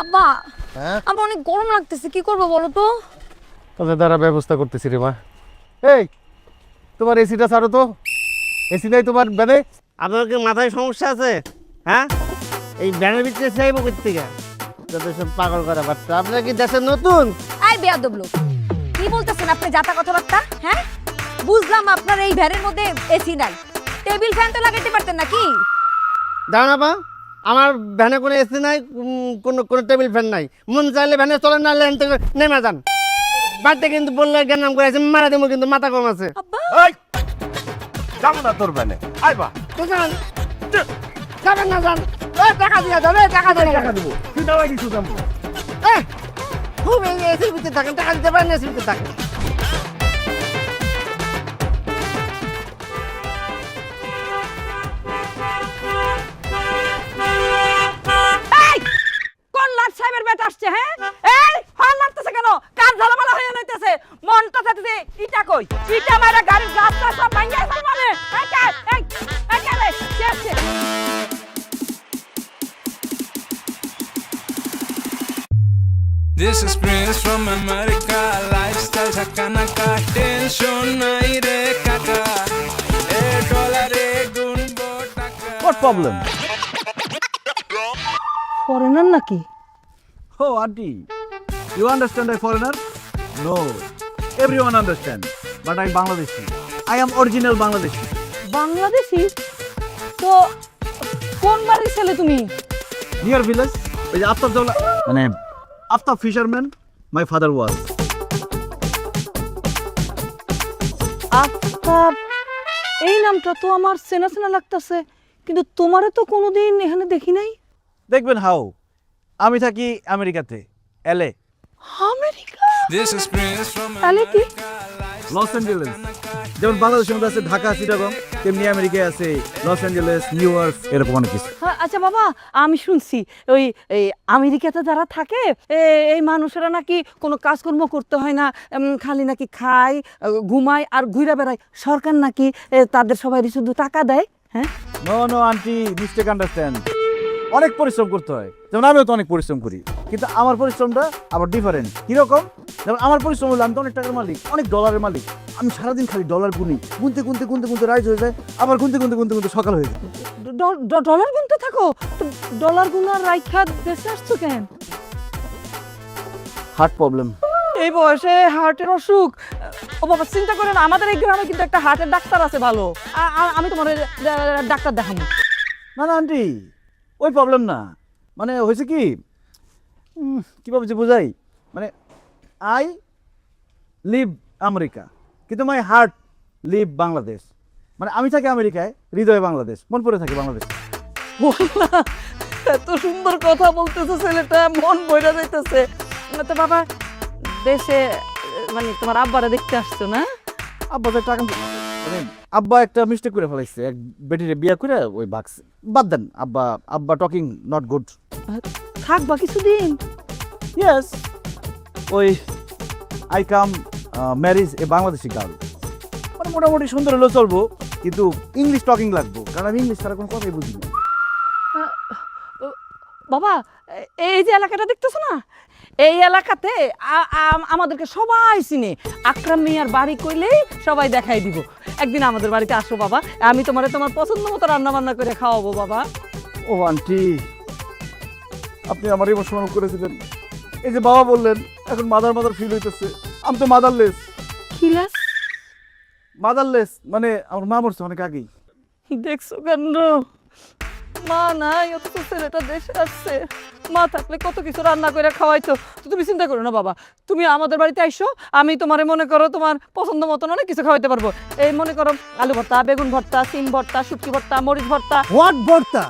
আব্বা হ্যাঁ আমার অনেক গরম লাগতেছে, কি করবো বলো তো? তোদের দ্বারা ব্যবস্থা করতেছি রে মা। এই তোমার এসিটা ছাড়ো তো, এসি নাই তোমার ব্যানে? আপনার কি মাথায় সমস্যা আছে? হ্যাঁ, এই ব্যানের ভিতরে চাইবো কোথেকে? যত সব পাগল করা বাচ্চা। আপনার কি দেশে নতুন? আই বেয়াদব লোক, কি বলতেছেন আপনি জাতা কথাবার্তা? হ্যাঁ বুঝলাম আপনার এই ভ্যানের মধ্যে এসি নাই, টেবিল ফ্যান তো লাগাইতে পারতেন নাকি? দাঁড়া বা, আমার ভ্যানে কোনো এসি নাই, কোনো টেবিল ফ্যান নাই। মন চাইলে ভ্যানে চলেন, না লেন থেকে নেমে যান। বাড়িতে কিন্তু বললে জ্ঞান নাম করে আছে, মারা দেবো কিন্তু, মাথা কম আছে। আব্বা এই যাবো না তোর ব্যানে, আইবা। তো যান, যাবেন না যান। এই টাকা দিয়ে যাবে, টাকা দিয়ে টাকা দেবো, তুই দাওয়াই দিছু যাবো। খুব এসির ভিতরে থাকেন, টাকা দিতে পারেন, এসির ভিতরে থাকেন। এই কোন লাট সাহেবের বেটা আসছে? হ্যাঁ এই হর্ন মারতেছে কেন? কান ঝালামালা হয়ে যাইতেছে, মনটা চাইতেছে ইটা কই, ইটা মারা গাড়ির গাছটা সব ভাঙিয়ে ফেলবো মানে। এই কে এই কে রে কে আসছে? This is Prince from America. Lifestyle sakanaka, tension nai re kaka. $1 gunbo taka. What problem? Foreigner নাকি? Oh, auntie, you understand a foreigner? No, everyone understands. But I'm Bangladeshi. I am original Bangladeshi. Bangladeshi? তো কোন বাড়ির ছেলে তুমি? Near village, ওই যে আফতাব জওলা, মানে Aftab fisherman, my father was. Aftab, এই নামটা তো আমার চেনা চেনা লাগতেছে, কিন্তু তোমারে তো কোনোদিন এখানে দেখি নাই। দেখবেন হাউ, আমি থাকি আমেরিকাতে, LA, America? This is Prince from তাহলে কি? Los Angeles. যেমন বাংলাদেশের মধ্যে আছে ঢাকা, চিটাগং, তেমনি আমেরিকায় আছে লস অ্যাঞ্জেলেস, নিউ ইয়র্ক, এরকম অনেক কিছু। হ্যাঁ, আচ্ছা বাবা, আমি শুনছি ওই এই আমেরিকাতে যারা থাকে এই মানুষেরা নাকি কোনো কাজকর্ম করতে হয় না, খালি নাকি খায়, ঘুমায় আর ঘুরে বেড়ায়। সরকার নাকি তাদের সবাই শুধু টাকা দেয়। হ্যাঁ, no no aunty, mistake understand. অনেক পরিশ্রম করতে হয়, যেমন আমিও তো অনেক পরিশ্রম করি, কিন্তু আমার পরিশ্রমটা আবার ডিফারেন্ট। কীরকম? যেমন আমার পরিশ্রম হলো, আমি তো অনেক টাকার মালিক, অনেক ডলারের মালিক। আমি সারাদিন খালি ডলার গুনি, গুনতে গুনতে গুনতে গুনতে রাইজ হয়ে যায়, আবার গুনতে গুনতে গুনতে গুনতে সকাল হয়ে যায়। ডলার গুনতে থাকো? তো ডলার গুনার রাইখা দেশে আসছো কেন? Heart problem. এই বয়সে হার্টের অসুখ? ও বাবা, চিন্তা করেন, আমাদের এই গ্রামে কিন্তু একটা হার্টের ডাক্তার আছে ভালো। আমি তোমার ডাক্তার দেখাবো। না না আন্টি, ওই প্রবলেম না। মানে হয়েছে কি, কীভাবে যে বোঝাই, মানে আই লিভ আমেরিকা, কিন্তু মাই হার্ট লিভ বাংলাদেশ। মানে আমি থাকি আমেরিকায়, হৃদয়ে বাংলাদেশ, মন পড়ে থাকে বাংলাদেশ। এত সুন্দর কথা বলতেছে ছেলেটা, মন বইরা যাইতেছে। তো বাবা, দেশে মানে তোমার আব্বারা দেখতে আসছো না? আব্বা তো টাকা, মানে আব্বা একটা মিস্টেক করে ফেলাইছে, এক বেটিরে বিয়া করে ওই ভাগছে। বাদ দেন, আব্বা টকিং নট গুড। থাকবা কিছুদিন? ইয়েস, ওই I come marriage a Bangladeshi girl. মানে মোটামুটি সুন্দর হলেও চলবো, কিন্তু ইংলিশ টকিং লাগবো, কারণ আমি ইংলিশ ছাড়া কোনো কথাই বুঝি না। বাবা, এই যে এলাকাটা দেখতেছো না, এই এলাকাতে আমাদেরকে সবাই চিনে। আকরাম মিয়ার বাড়ি কইলেই সবাই দেখাই দিব। একদিন আমাদের বাড়িতে আসো বাবা, আমি তোমার পছন্দ মতো রান্না বান্না করে খাওয়াবো বাবা। ও আন্টি, আপনি আমার ইমোশনাল করেছিলেন। এই যে বাবা বললেন, এখন মাদার ফিল হইতেছে। আমি তো মাদারলেস। খিলাস? মাদারলেস মানে আমার মা মরছে অনেক আগেই। দেখছো কেন, মা নাই, অথচ ছেলেটা দেশে আসছে। মা থাকলে কত কিছু রান্না করে খাওয়াইতো। তো তুমি চিন্তা করো না বাবা, তুমি আমাদের বাড়িতে আইসো, আমি তোমারে মনে করো তোমার পছন্দ মতন অনেক কিছু খাওয়াইতে পারবো। এই মনে করো আলু ভর্তা, বেগুন ভর্তা, সিম ভর্তা, শুটকি ভর্তা, মরিচ ভর্তা। হোয়াট ভর্তা?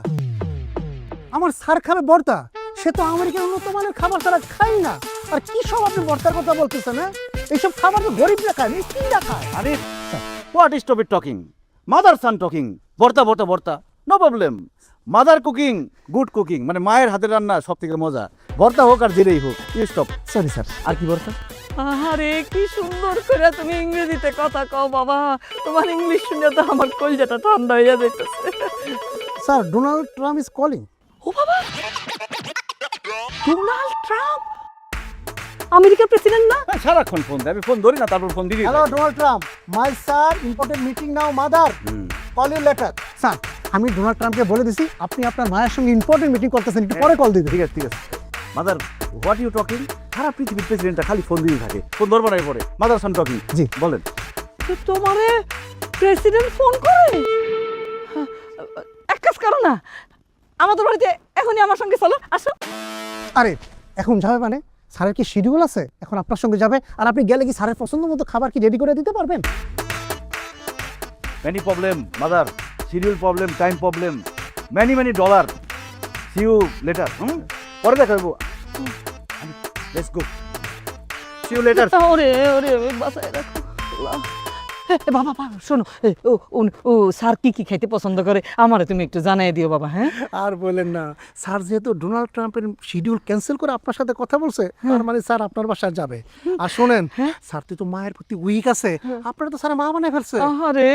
আমার স্যার খাবে ভর্তা? সে তো আমেরিকার উন্নত মানের খাবার ছাড়া খাই না। আর কি সব আপনি ভর্তার কথা বলতেছেন? হ্যাঁ, এইসব খাবার তো গরিবরা খায়, মিসকিনরা খায়। আরে what is stop it talking, mother son talking. ভর্তা ভর্তা ভর্তা, no problem. Mother cooking, good cooking, মানে মায়ের হাতের রান্না সব থেকে মজা। ভর্তা হোক আর যেটাই হোক, ইউ স্টপ। Sorry sir. আর কি ভর্তা? আরে কি সুন্দর করে তুমি ইংরেজিতে কথা কও বাবা, তোমার ইংলিশ শুনে তো আমার কলিজাটা ঠান্ডা হয়ে যাইতেছে। Sir, Donald Trump is calling. ও বাবা, ডোনাল্ড ট্রাম্প আমেরিকার প্রেসিডেন্ট না? সারাক্ষণ ফোন দেয়, আমি ফোন ধরি না, তারপর ফোন দিবি। Hello Donald Trump, my sir important meeting now mother, call you letter. Sir আমি ডোনাল্ড ট্রাম্পকে বলে দিছি আপনি আপনার মায়ের সঙ্গে ইম্পর্টেন্ট মিটিং করতেছেন, একটু পরে কল দিবেন। ঠিক আছে ঠিক আছে। Mother what you talking? সারা পৃথিবীর প্রেসিডেন্টটা খালি ফোন দিয়ে থাকে, ফোন ধরবো না পরে। মাদার সাম টকিং। জি বলেন। তো তোমারে প্রেসিডেন্ট ফোন করে? এক কাজ করো না, আমাদের বাড়িতে এখনই আমার সঙ্গে চলো, আসো। আরে এখন যাবে মানে? স্যারের কি শিডিউল আছে? এখন আপনার সঙ্গে যাবে, আর আপনি গেলে কি স্যারের পছন্দ মতো খাবার কি রেডি করে দিতে পারবেন? Many problem, mother. Schedule problem, time problem. Many dollar. See you later. পরে দেখা হইব। Let's go. See you later. ওরে ওরে বাসায় রাখো। আল্লাহ। বাবা বাবা শোনো, ও স্যার কি কি খাইতে পছন্দ করে আমারে তুমি একটু জানাই দিও বাবা। হ্যাঁ আর বলেন না, স্যার যেহেতু ডোনাল্ড ট্রাম্পের শিডিউল ক্যান্সেল করে আপনার সাথে কথা বলছে, তার মানে স্যার আপনার বাসায় যাবে। আর শোনেন, স্যার তো মায়ের প্রতি উইক আছে, আপনারা তো স্যার মা বানায় ফেলছে। আরে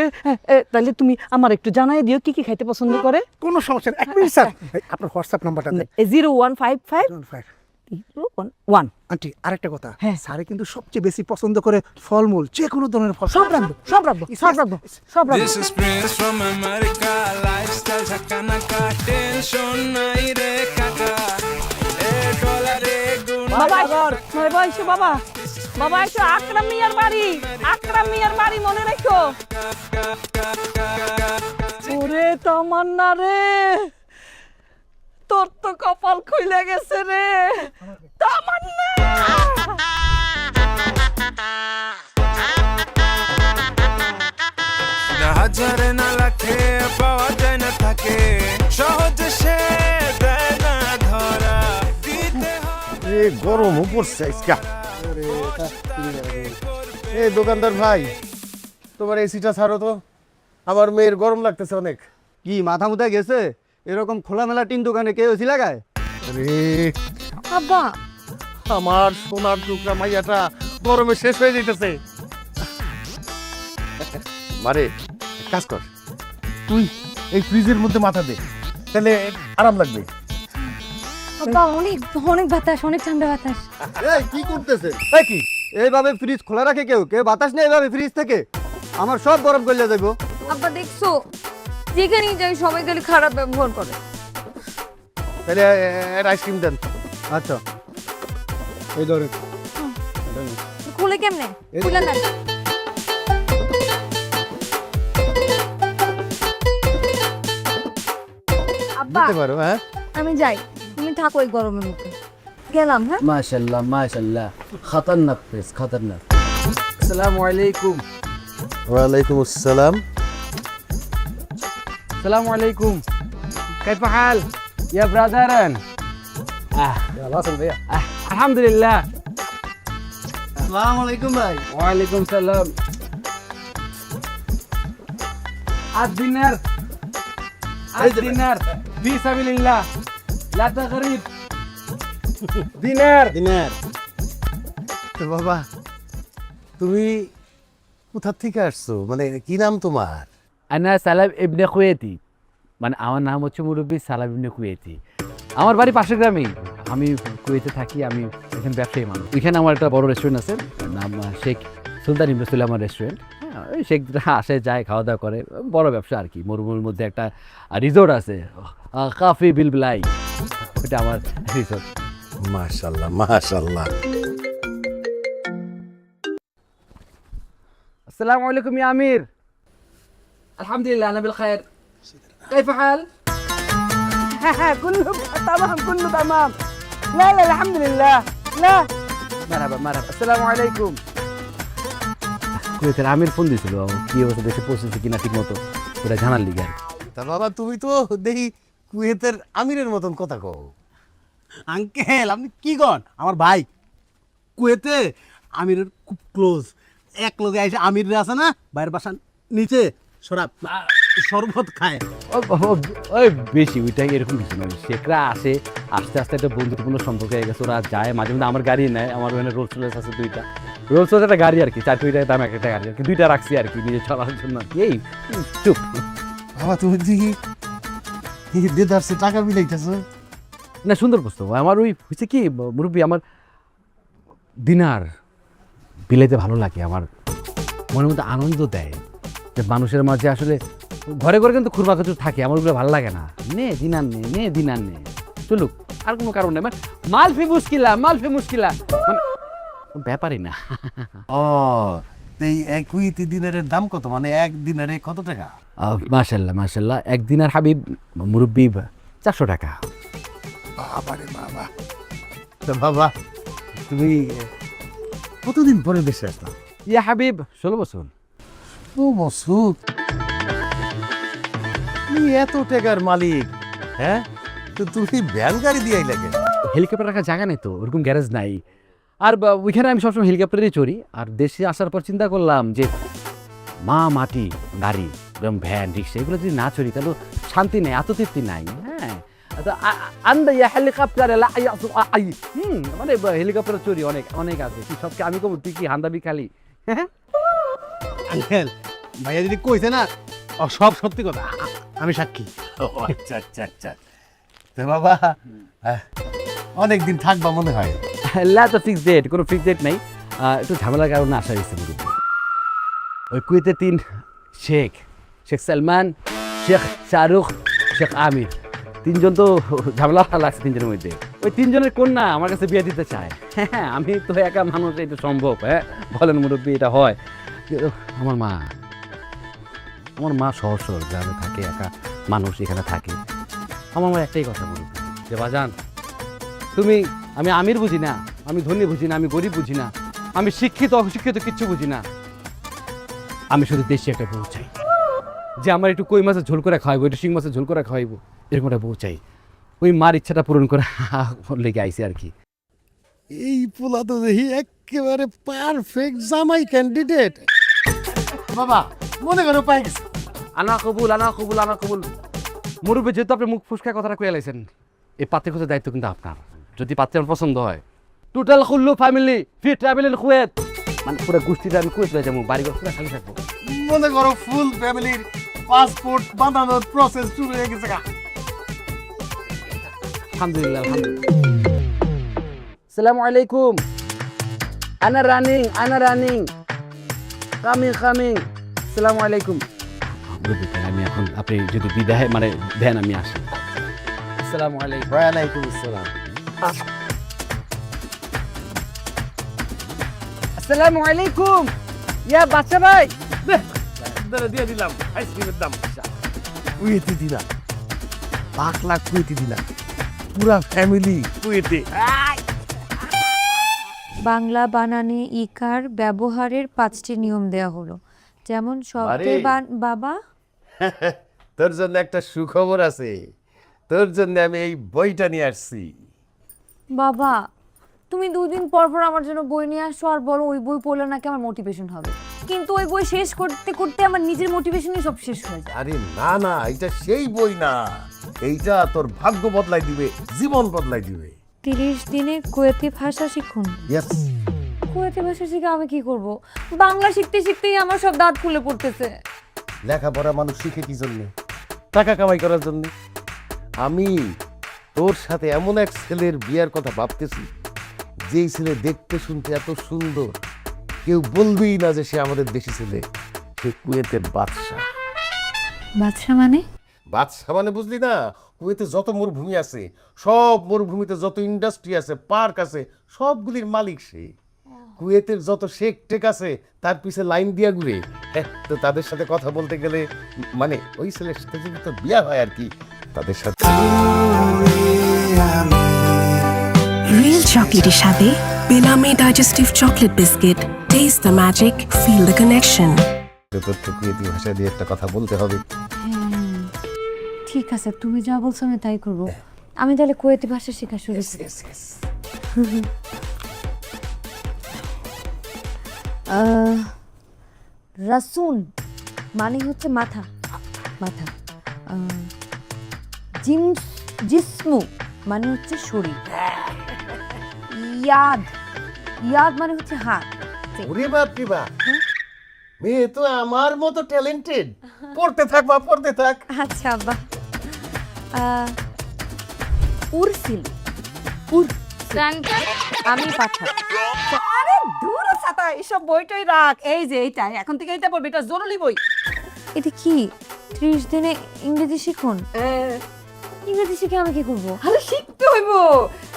তাহলে তুমি আমার একটু জানাই দিও কি কি খাইতে পছন্দ করে। কোনো সমস্যা নেই, এক মিনিট স্যার, আপনার হোয়াটসঅ্যাপ নাম্বারটা দেন। 0155001। আন্টি আরেকটা কথা, হ্যাঁ। স্যারে কিন্তু সবচেয়ে বেশি পছন্দ করে ফলমূল, যে কোনো ধরনের ফল। সব রাখবো সব রাখবো সব রাখবো সব রাখবো। This is Prince from America, lifestyle ঝাঁকানাকা, টেনশন নাই রে কাকা, ডলারে গুণ। বাবা বাবা এসো, বাবা বাবা এসো, আকরাম মিয়ার বাড়ি মনে রাখো। ওরে তামান্না রে, তোর তো কপাল খুলে গেছে রে তামান্না। না হাজারে না লাখে পাওয়া যায় না থাকে, সহজে সে দেয় না ধরা, দিতে হয়। এ গরমও পড়ছে আজকে। এ দোকানদার ভাই, তোমার এসিটা ছাড়ো তো, আমার মেয়ের গরম লাগতেছে অনেক। কি মাথা মুথা গেছে? এরকম খোলামেলা টিন দোকানে কেউ এসি লাগায়? আরে আব্বা আমার সোনার টুকরা মাইয়াটা গরমে শেষ হয়ে যাইতেছে। মারে এক কাজ কর, তুই এই ফ্রিজের মধ্যে মাথা দে, তাহলে আরাম লাগবে। আব্বা অনেক অনেক বাতাস, অনেক ঠান্ডা বাতাস। এই কি করতেছে? এই কি এইভাবে ফ্রিজ খোলা রাখে কেউ? বাতাস নেই এইভাবে ফ্রিজ থেকে? আমার সব গরম করলে যাইবো। আব্বা দেখছো, যেখানেই যাই সবাই খালি খারাপ ব্যবহার করে। তাহলে আইসক্রিম দেন। আচ্ছা এই ধরে খুলে কেমনে? খুলে না। আব্বা দিতে পারো। হ্যাঁ আমি যাই, তুমি থাকো এই গরমের মুখে। গেলাম। হ্যাঁ মাশাল্লাহ মাশাল্লাহ, খতরনাক প্রেস খতরনাক। আসসালামু আলাইকুম। ওয়ালাইকুম আসসালাম। আসসালামু আলাইকুম। كيف حال يا برادرن؟ واصل بيا. الحمد لله. আসসালামু আলাইকুম ভাই। وعليكم السلام. الدينار الدينار في سبيل الله لا تغريب. দিনের তো বাবা, তুমি কোথা থেকে আসছো? মানে কি নাম তোমার? أنا سلام ابن خويتي, মানে আমার নাম হচ্ছে মুরব্বী সালাম ইবনে কুয়েতি। আমার বাড়ি পাশের গ্রামেই, আমি কুয়েতে থাকি, আমি এখানে ব্যবসায়ী মানুষ। এখানে আমার একটা বড় রেস্টুরেন্ট আছে, নাম শেখ সুলতান ইবনে সুলাইমান রেস্টুরেন্ট। হ্যাঁ, ওই শেখরা আসে যায়, খাওয়া দাওয়া করে, বড় ব্যবসা আর কি। মরুভূমির মধ্যে একটা রিসোর্ট আছে, কাফি বিলবিলাই, ওটা আমার রিসোর্ট। মাশাআল্লাহ মাশাআল্লাহ। السلام عليكم يا أمير. الحمد لله أنا بالخير. كيف حال؟ كله تمام كله تمام. لا لا الحمد لله. لا مرحبا مرحبا. السلام عليكم. কুয়েতের আমির ফোন দিয়েছিল, কি অবস্থা, দেশে পৌঁছেছে কিনা ঠিক মতো, ওটা জানার লিগে। তা বাবা, তুমি তো দেখি কুয়েতের আমিরের মতন কথা কও। আঙ্কেল আপনি কি কন? আমার ভাই কুয়েতে আমিরের খুব ক্লোজ। এক লগে এসে আমির আছে না, বাইরের বাসা নিচে শরবত খায়। ওই বেশি ওইটাই এরকম কিছু নয়। শেখরা আসে, আস্তে আস্তে একটা বন্ধুত্বপূর্ণ সম্পর্ক হয়ে গেছে। ওরা যায় মাঝে মধ্যে, আমার গাড়ি নেয়, আমার ওখানে রোলস রয়েস আছে দুইটা, রোলস রয়েস একটা গাড়ি আর কি, 4 কোটি টাকা দাম একটা গাড়ি আর কি, দুইটা রাখছি আর কি নিজে চলার জন্য। এই চুপ। বাবা তুমি দেখি দেদারসে টাকা মিলাইতেছো। না সুন্দর প্রশ্ন। আমার ওই হচ্ছে কি মুরব্বী, আমার দিনার বিলাইতে ভালো লাগে, আমার মনের মধ্যে আনন্দ দেয় যে মানুষের মাঝে আসলে ঘরে ঘরে কিন্তু খুরমা কিছু থাকে, আমার ওগুলো ভালো লাগে না। নে দিনার নে দিনার নে চলুক, আর কোনো কারণ নেই। মানে মালফি মুশকিলা মানে ব্যাপারই না। ও এই এক কুইতি দিনারের দাম কত, মানে এক দিনারে কত টাকা? মাশাল্লাহ এক দিনার হাবিব মুরব্বী 400 টাকা। বাবারে বাবা। তো বাবা তুমি কতদিন পরে দেশে আসলাম? ইয়া হাবিব 16 বছর। ও বছর? তুমি এত টাকার মালিক, হ্যাঁ? তো তুমি ভ্যান গাড়ি দিয়ে লাগে? হেলিকপ্টার রাখার জায়গা নেই তো, ওরকম গ্যারেজ নাই। আর ওইখানে আমি সবসময় হেলিকপ্টারেই চড়ি। আর দেশে আসার পর চিন্তা করলাম যে মাটি গাড়ি যেমন ভ্যান রিক্সা এগুলো যদি না চড়ি তাহলে শান্তি নেই, আত্মতৃপ্তি নাই। হ্যাঁ হেলিকপ্টার মানে হেলিকপ্টার চড়ি অনেক অনেক আছে। তুই সবকে আমি কব তুই কি হান্দাবি খালি? হ্যাঁ আঙ্কেল ভাইয়া যদি কইছে না সব সত্যি কথা, আমি সাক্ষী। আচ্ছা তো বাবা অনেক দিন থাকবা মনে হয়? তো ফিক্স ডেট, কোনো ফিক্স ডেট নেই। একটু ঝামেলার কারণে আসা হয়েছে মুরব্বী। ওই কুয়েতে 3 শেখ সালমান, শেখ শাহরুখ, শেখ আমির, 3জন তো ঝামেলা লাগছে 3জনের মধ্যে। ওই 3জনের কন্যা আমার কাছে বিয়ে দিতে চায়। হ্যাঁ আমি তো একা মানুষ, এটা সম্ভব? হ্যাঁ বলেন মুরব্বী, এটা হয়? আমার মা শহর গ্রামে থাকে, একা মানুষ এখানে থাকে। আমার মা একটাই কথা বলবে যে বাজান তুমি, আমি আমির বুঝি না, আমি ধনী বুঝি না, আমি গরিব বুঝি না, আমি শিক্ষিত অশিক্ষিত কিচ্ছু বুঝি না, আমি শুধু দেশি একটা বউ চাই যে আমার একটু কই মাছের ঝোল করে খাওয়াইবো, একটু শিং মাছের ঝোল করে খাওয়াইবো, এরকম একটা বউ চাই। ওই মার ইচ্ছাটা পূরণ করে লেগে আইসি আর কি। এই পোলা তো দেখি একেবারে পারফেক্ট জামাই ক্যান্ডিডেট। বাবা মনে করো পাই গেছে। আনা কবুল মুরব্বী, যেহেতু আপনি মুখ ফুসকা কথাটা কয়ে লাইছেন, এই পাত্রে খোঁজার দায়িত্ব কিন্তু আপনার। যদি পাত্রে আমার পছন্দ হয়, total Kullu family fee travel in Kuwait, মানে পুরো গোষ্ঠীটা আমি কুয়েত হয়ে যাবো, বাড়িঘর পুরো খালি থাকবো। মনে করো ফুল ফ্যামিলির পাসপোর্ট বানানোর প্রসেস শুরু হয়ে গেছে। আলহামদুলিল্লাহ। আসসালামু আলাইকুম। আনা রানিং কামিং। আসসালামু আলাইকুম। আমি এখন, আপনি যদি বিদায় মানে দেন আমি আসি। আসসালামু আলাইকুম। ওয়ালাইকুম আসসালাম। আসসালামু আলাইকুম। ইয়া বাচ্চা ভাই, দিয়ে দিলাম আইসক্রিমের দাম। কুয়েতে দিলাম 5 লাখ, কুয়েতে দিলাম পুরা ফ্যামিলি কুয়েতে। বাংলা বানানে ইকার ব্যবহারের 5টি নিয়ম দেয়া হলো, যেমন শব্দে বাবা। তোর জন্য একটা সুখবর আছে, তোর জন্য আমি এই বইটা নিয়ে আসছি। বাবা তুমি 2 দিন পর পর আমার জন্য বই নিয়ে আসো আর বলো ওই বই পড়লে নাকি আমার মোটিভেশন হবে, কিন্তু ওই বই শেষ করতে করতে আমার নিজের মোটিভেশনই সব শেষ হয়ে যায়। আরে না এটা সেই বই না, এইটা তোর ভাগ্য বদলাই দিবে, জীবন বদলাই দিবে। 30 দিনে কুয়েতি ভাষা শিখুন। ইয়েস। কুয়েতি ভাষা শিখে আমি কি করব? বাংলা শিখতে শিখতেই আমার সব দাঁত ফুলে পড়তেছে। লেখাপড়া মানুষ শিখে কি জন্য? টাকা কামাই করার জন্য। আমি তোর সাথে এমন এক ছেলের বিয়ার কথা ভাবতেছি, যেই ছেলে দেখতে শুনতে এত সুন্দর, কেউ বলবেই না যে সে আমাদের দেশি ছেলে। সে কুয়েতের বাদশা। বাদশা মানে? বাদশা মানে বুঝলি না? কুয়েতে যত মরুভূমি আছে, সব মরুভূমিতে যত ইন্ডাস্ট্রি আছে, পার্ক আছে, সবগুলির মালিক সে। কুয়েতের যত শেখ টেক আছে তার পিছে লাইন দিয়া ঘুরে। তো তাদের সাথে কথা বলতে গেলে, মানে ওই ছেলের সাথে যদি তোর বিয়া হয় আর কি, তাদের সাথে। Real chocolatey স্বাদে বেলামে digestive chocolate biscuit. Taste the magic, feel the connection. তোর তো কুয়েতি ভাষা দিয়ে একটা কথা বলতে হবে। ঠিক আছে, তুমি যা বলছো আমি তাই করব। আমি তাহলে কুয়েতি ভাষা শেখা শুরু করি। রাসুন মানে হচ্ছে মাথা। জিসমু মানে হচ্ছে শরীর। ইয়াদ মানে হচ্ছে হাত। ওরে বাপ রে বাপ, মেয়ে তো আমার মতো ট্যালেন্টেড। পড়তে থাক বা পড়তে থাক। আচ্ছা আব্বা। উর্সিল আমি পাঠাবো। আরে দূর ছাতা এসব বইটাই রাখ, এই যে এইটা এখন থেকে এইটা পড়বি, এটা জরুরি বই। এটা কি 30 দিনে ইংরেজি শিখুন? ইংরেজি শিখে আমি কি করবো? আরে শিখতে হইব,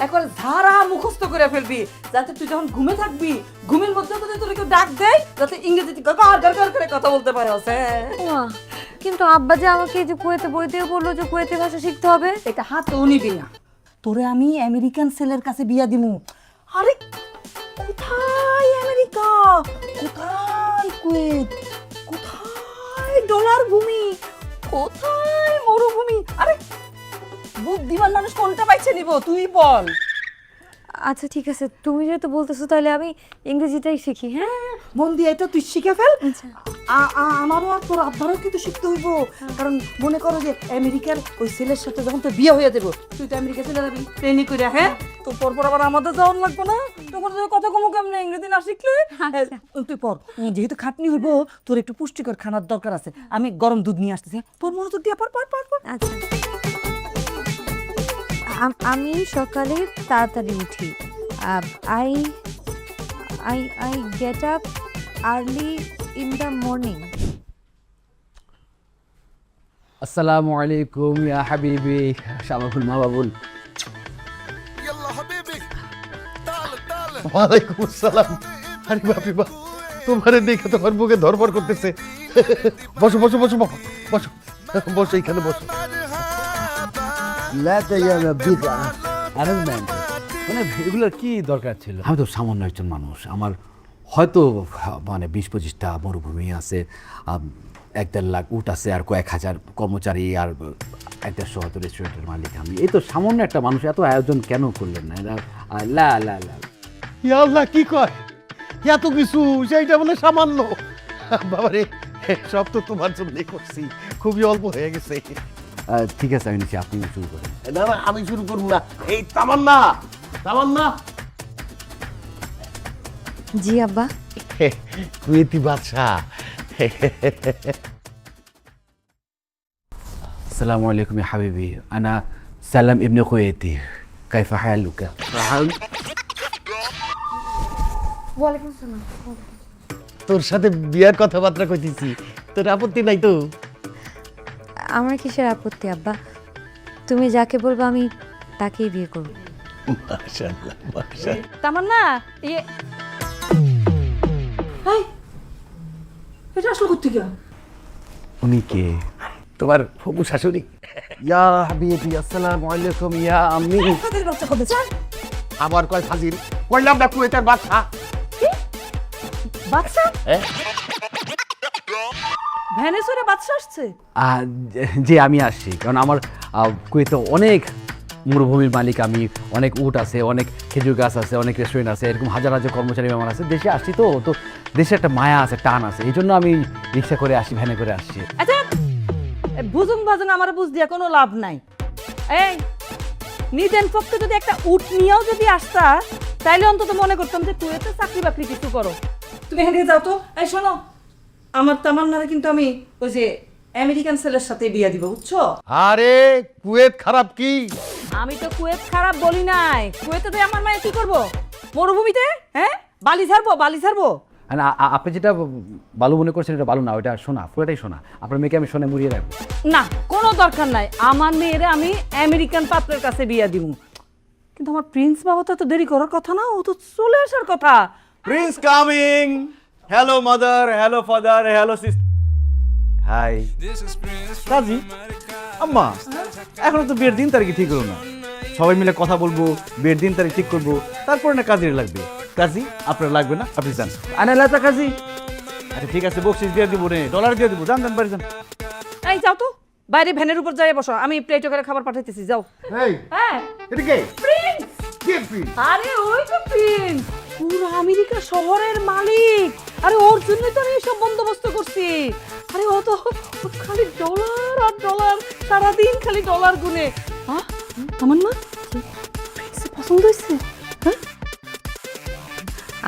এখন ধারা মুখস্থ করে ফেলবি, যাতে তুই যখন ঘুমে থাকবি ঘুমের মধ্যে যদি তোর কেউ ডাক দেয় যাতে ইংরেজিতে গড় করে কথা বলতে পারস। ওমা, কিন্তু আব্বা যে আমাকে এই যে কুয়েতে বই দিয়ে বললো যে কুয়েতি ভাষা শিখতে হবে। এটা হাতেও নিবি না, তোরে আমি আমেরিকান ছেলের কাছে বিয়া দিমু। আরে কোথায় আমেরিকা, কোথায় কুয়েত, কোথায় ডলার ভূমি, কোথায় মরুভূমি? আরে বুদ্ধিমান মানুষ কোনটা পাইছে নিব তুই বল। আচ্ছা ঠিক আছে, তুমি যেহেতু বলতেছো তাহলে আমি ইংরেজিটাই শিখি। হ্যাঁ মন দিয়ে এটা তুই শিখে ফেল। আচ্ছা। আমারও আর তোর আব্বারও কিন্তু শিখতে হইব, কারণ মনে করো যে আমেরিকার ওই ছেলের সাথে যখন তোর বিয়ে হয়ে যাবো তুই তো আমেরিকা চলে যাবি ট্রেনিং করে। হ্যাঁ তো পর আবার আমাদের যাওয়ার লাগবে না, তখন কথা কমু কেমন ইংরেজি না শিখলে। তুই পর, যেহেতু খাটনি হইব তোর একটু পুষ্টিকর খানার দরকার আছে, আমি গরম দুধ নিয়ে আসতেছি। তোর মনোযোগ দিয়ে পর। আচ্ছা, আমি সকালে তাড়াতাড়ি উঠি। I get up early in the morning. আসসালামু আলাইকুম ইয়া হাবিবি শামাবুল মাহবুল। ওয়ালাইকুম আসসালাম। আরে বাপরে বাপ, তোমারে দেখে তোমার বুকে ধরপড় করতেছে। বসো বসো বসো বাবা, বসো বসো, এইখানে বসো। অ্যারেঞ্জমেন্ট মানে এগুলোর কি দরকার ছিল? আমি তো সামান্য একজন মানুষ, আমার হয়তো মানে 20-25টা মরুভূমি আছে, 1-1.5 লাখ উট আছে, আর কয়েক হাজার কর্মচারী, আর 1-1.5 হয়তো রেস্টুরেন্টের মালিক আমি। এই তো সামান্য একটা মানুষ, এত আয়োজন কেন করলেন না? লা লা লা ইয়া আল্লাহ, কি কয় এত কিছু, সেইটা বলে সামান্য? বাবারে, সব তো তোমার জন্যই করছি, খুবই অল্প হয়ে গেছে। ঠিক আছে, আমি নিচ্ছি, আপনি শুরু করেন। না না, আমি শুরু করবো না। এই তামান্না, তামান্না। জি আব্বা। কুয়েতি বাদশাহ। আসসালামু আলাইকুম ইয়া হাবিবি, আনা সালাম ইবনে কুয়েতি, কাইফা হালুকা? ওয়ালাইকুম আসসালাম। তোর সাথে বিয়ার কথাবার্তা কইতেছি, তোর আপত্তি নাই তো? আমার কিসের আপত্তি আব্বা, তুমি যাকে বলবো আমি তাকেই বিয়ে করব। মাশাআল্লাহ মাশাআল্লাহ। তামান্না, এটা আসলে কোথেকে? উনি কে? তোমার ফুপু শাশুড়ি। ইয়া হাবিবি আসসালামু আলাইকুম ইয়া আম্মি। তাদের বাচ্চা কবে চান? আবার কয় ফাজিল, কইলাম না কুয়েতের বাদশা। বাচ্চা? ভেনেজুয়েলা বাচ্চা আসছে? যে আমি আসছি, কারণ আমার কুয়েতে অনেক মরুভূমির মালিক আমি, অনেক উট আছে, অনেক খেজুর গাছ আছে, অনেক রেস্টুরেন্ট আছে, এরকম হাজার হাজার কর্মচারী মেহমান আছে। দেশে আসছি তো দেশে একটা মায়া আছে, টান আছে, এই জন্য আমি রিক্সা করে আসি, ভ্যানে করে আসছি। আচ্ছা বুঝুন আমার বুঝ দিয়া কোনো লাভ নাই। এই নিদেন পক্ষে যদি একটা উট নিয়েও যদি আসতা, তাইলে অন্তত মনে করতাম যে কুয়েতে চাকরি বাকরি কিছু করো। তুমি এখানে যাও তো। এই শোনো, আমার তামান্নারে কিন্তু আমি ওই যে আমেরিকান ছেলের সাথে বিয়া দিব, বুঝছো? আরে কুয়েত খারাপ কি? আমি তো কুয়েত খারাপ বলি নাই। কুয়েতে তো আমার মায়ে কি করবো? মরুভূমিতে হ্যাঁ বালি ছাড়বো। আপনি যেটা বালু মনে করছেন এটা বালু না, ওইটা সোনা, পুরোটাই সোনা। আপনার মেয়েকে আমি সোনা মুড়িয়ে রাখবো। না, কোনো দরকার নাই। আমার মেয়েরে আমি আমেরিকান পাত্রের কাছে বিয়া দিব। কিন্তু আমার প্রিন্স বাবা তো দেরি করার কথা না, ও তো চলে আসার কথা। Prince coming. Hello mother, hello father, hello sister. Hi Kazi আম্মা, এখনো তো বিয়ের দিন তারিখ ঠিক হলো না। সবাই মিলে কথা বলবো, বিয়ের দিন তারিখ ঠিক করবো, তারপরে না কাজীর লাগবে। কাজী আপনার লাগবে না, আপনি যান। আনে লাতা কাজী। আচ্ছা ঠিক আছে, বকশিস দিয়ে দিব রে, ডলার দিয়ে দিব, যান বাড়ি যান। এই যাও তো, বাইরে ভ্যানের উপর যাই বসো, আমি প্লেটে করে খাবার পাঠাইতেছি, যাও। এই হ্যাঁ এটা কে? প্রিন্স। কে প্রিন্স? আরে ওই তো প্রিন্স, পুরো আমেরিকা শহরের মালিক। আরে ওর জন্যই তো আমি সব বন্দোবস্ত করছি। আরে ও তো খালি ডলার আর ডলার, সারাদিন খালি ডলার গুনে। আমার না পছন্দ হয়েছে?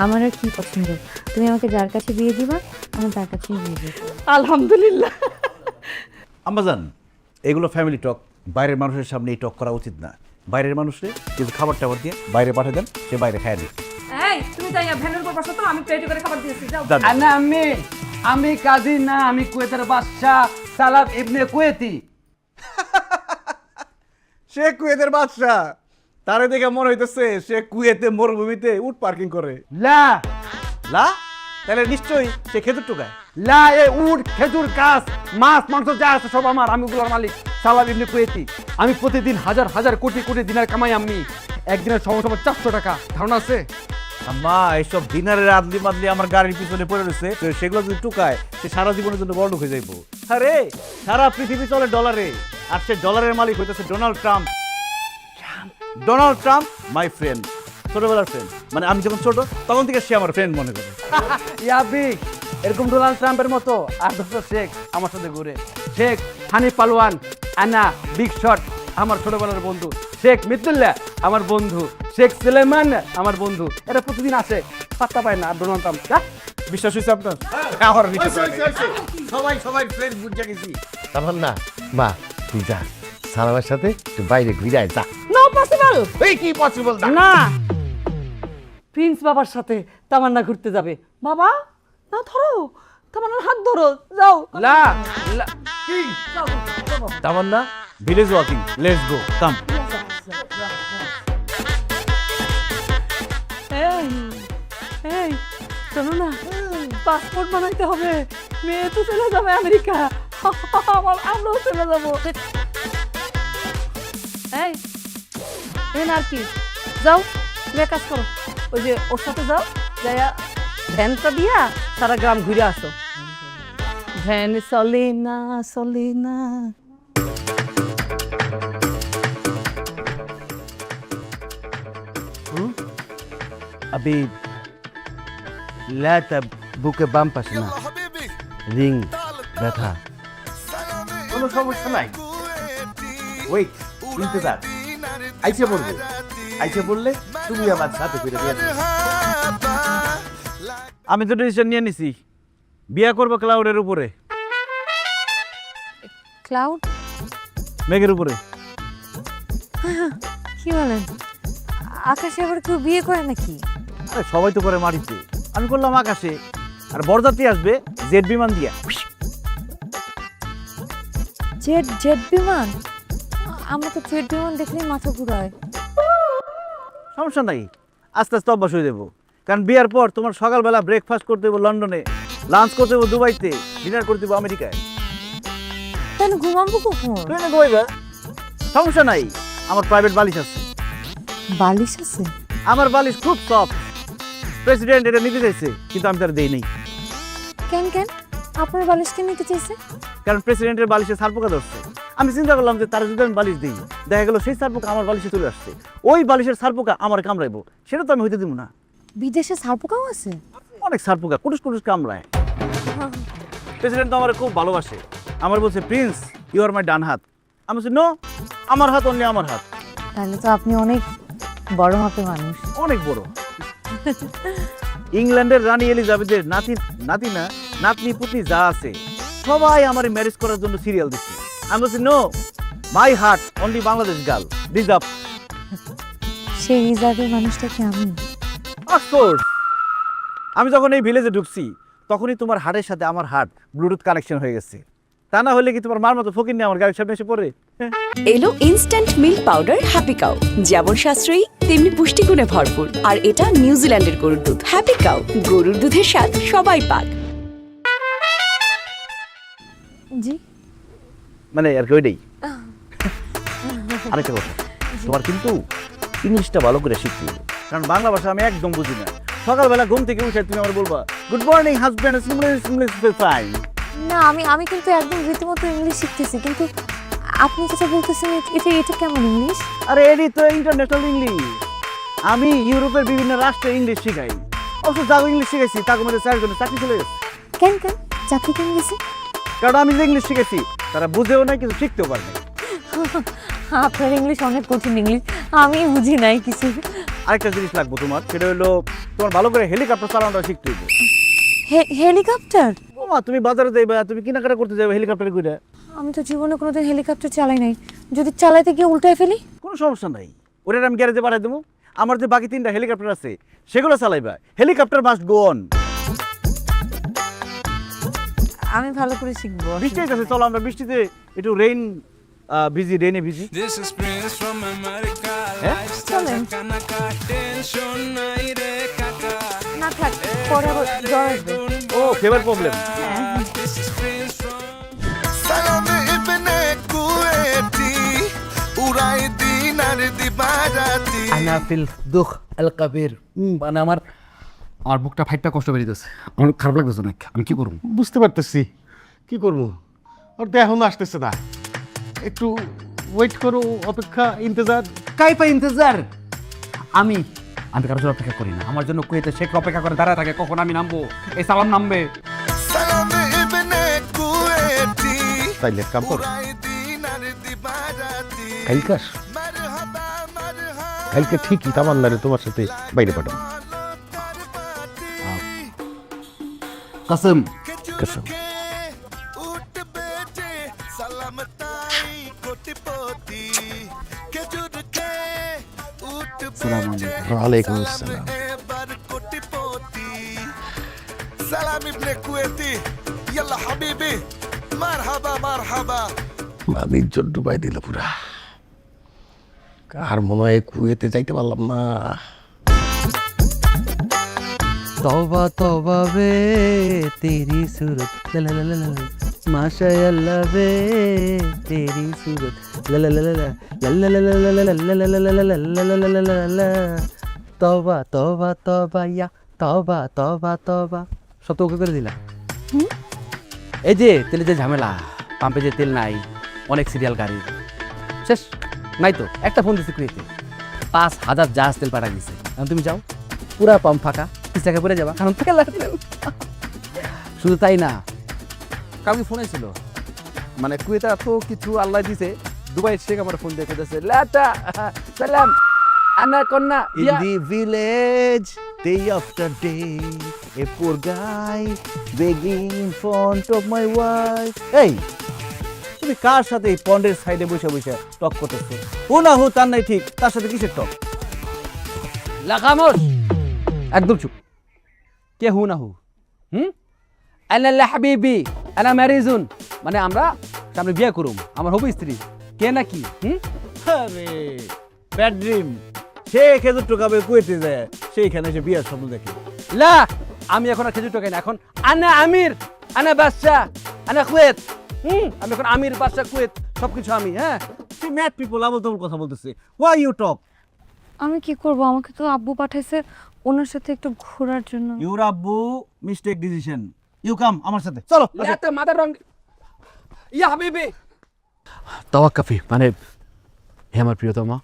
আমার আর কি পছন্দ, তুমি আমাকে যার কাছে বিয়ে দিবা আমি তার কাছেই বিয়ে দেব। আলহামদুলিল্লাহ। আম্মা যান, এগুলো ফ্যামিলি টক, বাইরের মানুষের সামনে এই টক করা উচিত না। বাইরের মানুষে কিছু খাবার টাবার দিয়ে বাইরে পাঠিয়ে দেন, সে বাইরে খায় দিই। এই তুমি যাই ভ্যানের উপর বসো তো, আমি প্লেটে করে খাবার দিয়েছি, যাও। না আমি কাজী না, আমি কুয়েতের বাদশা সালাম ইবনে কুয়েতি। সে কুয়েতের বাদশা, তারে দেখে মনে হইতেছে সে কুয়েতে মরুভূমিতে উট পার্কিং করে। লা লা, তাহলে নিশ্চয়ই সে খেজুর টুকায়। লা এ উট খেজুর গাছ মাছ মাংস যা আছে সব আমার, আমি ওগুলোর মালিক সালাম ইবনে কুয়েতি। আমি প্রতিদিন হাজার হাজার কোটি কোটি দিনার কামাই, আমি একদিনের সমস্যা 400 টাকা, ধারণা আছে? আম্মা এইসব দিনারের আদলি মাদলি আমার গাড়ির পিছনে পড়ে রয়েছে, তো সেগুলো যদি টুকায় সে সারা জীবনের জন্য বড়লোক হয়ে যাইবো। আরে সারা পৃথিবী চলে ডলারে, আর সে ডলারের মালিক হইতেছে Donald Trump. Donald Trump my friend, ছোটবেলার ফ্রেন্ড, মানে আমি যখন ছোট তখন থেকে সে আমার ফ্রেন্ড মনে করে। ইয়াবিক এরকম ডোনাল্ড ট্রাম্পের মতো আর ডক্টর শেখ আমার সাথে ঘুরে। শেখ হানি পালোয়ান, আনা বিগ শট আমার ছোটবেলার বন্ধু, শেখ মিতুল্লাহ আমার বন্ধু, শেখ সুলেমান আমার বন্ধু, এরা প্রতিদিন আসে, পাত্তা পায় না। আর ডোনাল্ড ট্রাম্প বিশ্বাস হয়েছে আপনার? আমার বিশ্বাস হয়নি। সবাই ফ্রেন্ড বুঝা গেছি। তামান্না মা তুই যা সালামের সাথে একটু বাইরে ঘুরে আয়, যা। No possible. এই কি পসিবল না, প্রিন্স বাবার সাথে তামান্না ঘুরতে যাবে। বাবা না, ধরো তামান্নার হাত ধরো, যাও। লা লা তামান্না ভিলেজ ওয়াকিং, লেটস গো, কাম। এই এই শোনো না, পাসপোর্ট বানাইতে হবে, মেয়ে তো চলে যাবে আমেরিকা, আমরাও চলে যাবো। এই আর কি, যাও তুমি কাজ করো, ওই যে ওর সাথে যাও, যাইয়া ভ্যানটা দিয়া সারা গ্রাম ঘুরে আসো। ভ্যান চলে না চলে না। अभी लाता বুকে বাম পাশে না রিং ব্যথা। কোনো সমস্যা নাই, ওয়েট ইন্তজার, আইসে পড়বে, আইসে পড়লে তুমি আমার সাথে ফিরে দিয়ে আসবে। আমি তো ডিসিশন নিয়ে নিছি, বিয়ে করবো ক্লাউডের উপরে, ক্লাউড? মেঘের উপরে। কি বলেন? আকাশে আবার কেউ বিয়ে করে নাকি? আরে সবাই তো করে মাটিতে, আমি করলাম আকাশে, আর বরযাত্রী আসবে জেট বিমান দিয়া। জেট জেট বিমান? আমরা তো জেট বিমান দেখলেই মাথা ঘুরায়। সমস্যা নাই, আস্তে আস্তে অভ্যাস হয়ে যাবো, কারণ বিয়ার পর তোমার সকালবেলা ব্রেকফাস্ট করতে হবো লন্ডনে, লাঞ্চ করতে হবো দুবাইতে, ডিনার করতে হবো আমেরিকায়। তাহলে ঘুমাবো কখন? ট্রেনে ঘুমাইবা, সমস্যা নাই, আমার প্রাইভেট বালিশ আছে। বালিশ আছে? আমার বালিশ খুব সফট, প্রেসিডেন্ট এটা নিতে চাইছে কিন্তু আমি তার দেই নাই। কেন কেন আপনার বালিশ কে নিতে চাইছে? কারণ প্রেসিডেন্টের বালিশে ছারপোকা ধরছে। আমি চিন্তা করলাম যে তারা যদি আমি বালিশ দিই, দেখা গেল সেই ছারপোকা আমার বালিশে চলে আসছে, ওই বালিশের ছারপোকা আমার কামড়াইবো, সেটা তো আমি হইতে দিব না। বিদেশে ছারপোকাও আছে? অনেক ছারপোকা কুটুস কুটুস কামড়ায়। প্রেসিডেন্ট তো আমার খুব ভালোবাসে, আমার বলছে প্রিন্স ইউ আর মাই ডান হাত। আমি বলছি নো, আমার হাত অনলি আমার হাত। তাহলে তো আপনি অনেক বড় মাপের মানুষ। অনেক বড়। ইংল্যান্ডের রানী এলিজাবেথের নাতনি পুতনি যা আছে সবাই আমার ম্যারেজ করার জন্য সিরিয়াল দিচ্ছে। আমি বলছি no, my heart only Bangladesh girl reserve. সেই রিজার্ভের মানুষটা কি আমি? অফকোর্স। আমি যখন এই ভিলেজে ঢুকছি তখনই তোমার হার্টের সাথে আমার হার্ট ব্লুটুথ কানেকশন হয়ে গেছে, তা না হলে কি তোমার মার মতো ফকির নিয়ে আমার গাড়ির সামনে এসে পড়ে? এলো instant milk powder happy cow, যেমন সাশ্রয়ী তেমনি পুষ্টিগুণে ভরপুর, আর এটা নিউজিল্যান্ডের গরুর দুধ। হ্যাপি কাউ, গরুর দুধের স্বাদ সবাই পাক। জি মানে আর কি ওইটাই। আরেকটা কথা, তোমার কিন্তু ইংলিশটা ভালো করে শিখতে হবে, কারণ বাংলা ভাষা আমি একদম বুঝি না। সকালবেলা ঘুম থেকে উঠে তুমি আমার বলবা গুড মর্নিং হাজব্যান্ড, ফাইন। না, আমি কিন্তু একদম রীতিমতো ইংলিশ শিখতেছি, কিন্তু আপনি যেটা বলতেছেন এটা কেমন ইংলিশ? আরে এটি তো ইন্টারন্যাশনাল ইংলিশ। আমি ইউরোপের বিভিন্ন রাষ্ট্রে ইংলিশ শিখাই, অবশ্য যাও ইংলিশ শিখেছি তার মধ্যে 4 জনের চাকরি চলে গেছে। কেন কেন চাকরি কেন গেছে? কারণ আমি যে ইংলিশ শিখেছি তারা বুঝেও নাই, কিছু শিখতেও পারে নাই। আপনার ইংলিশ অনেক কঠিন ইংলিশ, আমি বুঝি নাই কিছু। আরেকটা জিনিস লাগবে তোমার, সেটা হলো তোমার ভালো করে হেলিকপ্টার চালানোটা শিখতে হবে। হেলিকপ্টার? ওমা, তুমি বাজারে যাইবা, তুমি কেনাকাটা করতে যাবে হেলিকপ্টারে করে। আমি তো জীবনে কোনোদিন হেলিকপ্টার চালাই নাই, যদি চালাইতে গিয়ে উল্টায় ফেলি? কোনো কোনো সমস্যা নাই, ওটা আমি গ্যারেজে পাঠাই দেবো। আমার যে বাকি 3টা হেলিকপ্টার আছে সেগুলো চালাইবা, হেলিকপ্টার মাস্ট গো অন। আমি ভালো করে শিখবো। বৃষ্টি হইতেছে, চলো আমরা বৃষ্টিতে একটু রেইনে ভিজি। This is Prince from America. Eh? Lifestyle Chalen. sakanaka, tension nai re kaka. না থাক, পরে আবার জ্বর আসবে। ও fever problem. This is Prince from সালাম ইবনে কুয়েতি উড়াই দিনার দিবারাতি আনা ফিল দুঃখ আল কাবির, মানে আমার বুকটা ফাইটটা কষ্ট বেরিয়েছে, আমার খারাপ লাগতেছে অনেক। আমি কি করব? বুঝতে পারতেছি কি করবো, ওর তো এখনো আসতেছে না, একটু ওয়েট করো, অপেক্ষা, ইন্তজার। কাইফা ইন্তজার। আমি কারোর জন্য অপেক্ষা করি না, আমার জন্য কুয়েতে শেখ অপেক্ষা করে দাঁড়ায় থাকে কখন আমি নামবো, এই সালাম নামবে। সালাম ইবনে কুয়েতি তাইলে এক কাম করো, উড়াই দিনার দিবারাতি কালকাস মারহাবা মারহাবা কালকে ঠিকই তামান্নারে তোমার সাথে বাইরে পাঠাবো। কাসম কসম। উঠ বেটে সালাম তাই কোটিপতি খেজুর খে উঠ বেটে ওয়ালাইকুম আসসালাম। এবার কোটিপতি সালাম ইবনে কুয়েতি ইয়াল্লা হাবিবি মারহাবা মারহাবা মানির জন্য ডুবাই দিল পুরা, আর মনে হয় কুয়েতে যাইতে পারলাম না। তওবা তওবা বে তেরি সুরত লা লা লা লা, মাশাআল্লাহ বে তেরি সুরত লা লা লা লা লা লা লা লা লা লা লা লা লা। তওবা তওবা তওবা ইয়া তওবা তওবা তওবা। সব তো ওকে করে দিলা। এই যে তেলের যে ঝামেলা, পাম্পে যে তেল নাই, অনেক সিরিয়াল গাড়ি শেষ নাই তো, একটা ফোন দিছি কুয়েতে 5000 জাহাজ তেল পাঠা দিছে। এখন তুমি যাও, পুরা পাম্প ফাঁকা, পিছাকে পড়ে যাবা, কারণ তেল লাগবে। শুধু তাই না, কাউকে ফোন ছিল, মানে কুয়েতে এত কিছু আল্লাহ দিছে, দুবাই শেখ আমার ফোন দিয়ে কইতেছে লাটা সালাম আনা কন্যা In the village, day after day, a poor guy begging in front of my wife. এই তুমি কার সাথে এই পন্ডের সাইডে বসে বসে টক করতেছো? ও না হো তার নাই ঠিক, তার সাথে কিসের টক? লাগামোস, একদম চুপ। কে হু না হু? আনা লা হাবিবি আনা মারিজুন, মানে আমরা সামনে বিয়ে করুম, আমার হবু স্ত্রী। কে নাকি? আরে ব্যাড ড্রিম। সে খেজুর টোকাবে কুয়েতে যায়, সেইখানে এসে বিয়ার স্বপ্ন দেখে। লা, আমি এখন আর খেজুর টোকাই না, এখন আনা আমির আনা বাদশা আনা কুয়েত। আমি এখন আমির বাদশা কুয়েত সবকিছু আমি। হ্যাঁ, তুই ম্যাড পিপল আবল তাবল কথা বলতেছে। Why you talk? আমি কি করব? আমাকে তো আব্বু পাঠাইছে ওনার সাথে একটু ঘোরার জন্য। ইউর আব্বু মিস্টেক ডিসিশন। ইউ কাম আমার সাথে, চলো। লাটা মাদার রং ইয়া হাবিবি তাওয়াক্কাফি, মানে হে আমার প্রিয়তমা,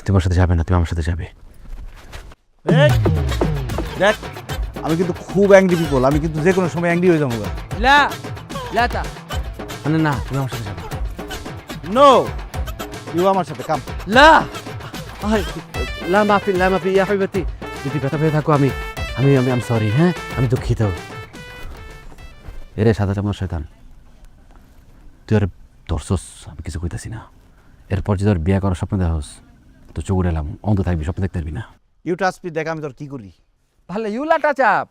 তোমার সাথে যাবে না, তুমি আমার সাথে যাবে। এই, দেখ আমি কিন্তু খুব অ্যাংরি পিপল, আমি কিন্তু যে কোনো সময় অ্যাংরি হয়ে যাবো। লা লাটা, মানে না, তুমি আমার সাথে যাবে। নো, ইউ আমার সাথে কাম। লা আই লা মাফি ইয়া হাবিবতি, যদি ব্যথা পেয়ে থাকো আমি আমি আমি আম সরি। হ্যাঁ, আমি দুঃখিত। এরে সাদা চামচ শয়তান, তুই আর দর্শস, আমি কিছু কইতাছি না। এরপর যদি তোর বিয়ে করার স্বপ্ন দেখাস তো চোখ উড়েলাম, অন্ধ থাকবি, স্বপ্ন দেখতে পারবি না। ইউ টাচ মি, দেখ আমি তোর কি করি। ভালো ইউ লাটা চাপ,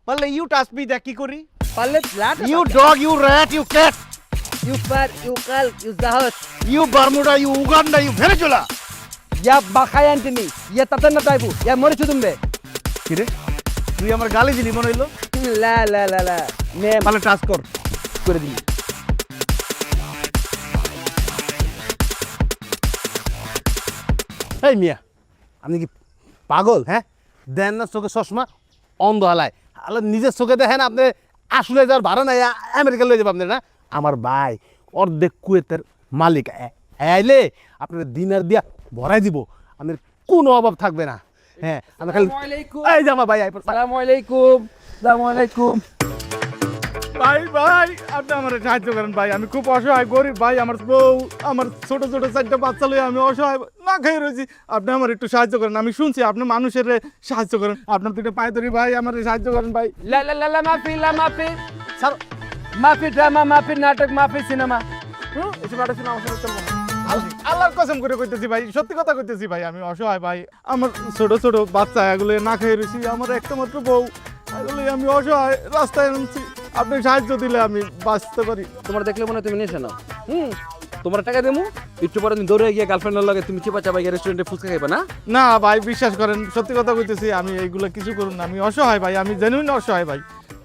বললে ইউ টাচ মি, দেখ কি করি। পারলে লাটা you dog, you rat, you cat, you পার ইউ কাল ইউ জাহাজ you Bermuda, you Uganda, you Venezuela. ইয়া বাখায় আন্টিনি ইয়া তাতান্না টাইপু ইয়া মরে চুদুমবে। কি রে, তুই আমার গালি দিলি মনে হইলো? লা লা লা লা নে তাহলে টাচ কর। করে দিই। এই মিয়া, আপনি কি পাগল? হ্যাঁ, দেন না চোখে চশমা, অন্ধ হালায় আল্লাহ নিজের চোখে দেখেন। আপনি আসলে যাওয়ার ভাড়া নাই, আমেরিকা লয়ে যাবো আপনার না। আমার ভাই অর্ধেক কুয়েতের মালিক, আইলে আপনার দিনার দিয়া ভরাই দিব, আপনার কোনো অভাব থাকবে না। হ্যাঁ, আমরা খালি এই যে আমার ভাই আসসালামু আলাইকুম। আসসালামু আলাইকুম। ভাই ভাই আপনি আমার সাহায্য করেন ভাই, আমি খুব অসহায় গরিব ভাই, আমার বউ, আমার ছোট ছোট 4টা বাচ্চা লয়ে আমি অসহায় না খেয়ে রয়েছি। আপনি আমার একটু সাহায্য করেন, আমি শুনছি আপনি মানুষের সাহায্য করেন, আপনার দুটো পায়ে ধরি ভাই, আমার সাহায্য করেন ভাই। লা লা লা লা মাফি লা মাফি স্যার মাফি ড্রামা মাফি নাটক মাফি সিনেমা। এসব নাটক শুনে আমার সাথে চলবো না। আল্লাহর কসম করে কইতেছি ভাই, সত্যি কথা কইতেছি ভাই, আমি অসহায় ভাই। আমার ছোট ছোট বাচ্চা এগুলো না খেয়ে রয়েছি, আমার একটা মাত্র বউ, এগুলো আমি অসহায় রাস্তায় আনছি। আপনি সাহায্য দিলে আমি বাঁচতে পারি। তোমার দেখলে মনে হয় তুমি নেশা নাও। তোমার টাকা দেবো, একটু পরে তুমি দৌড়ে গিয়ে গার্লফ্রেন্ডের লগে তুমি চিপা চাপা গিয়ে রেস্টুরেন্টে ফুচকা খাইবা না? না ভাই, বিশ্বাস করেন, সত্যি কথা কইতেছি, আমি এইগুলো কিছু করুন না, আমি অসহায় ভাই, আমি জেনুইন অসহায় ভাই।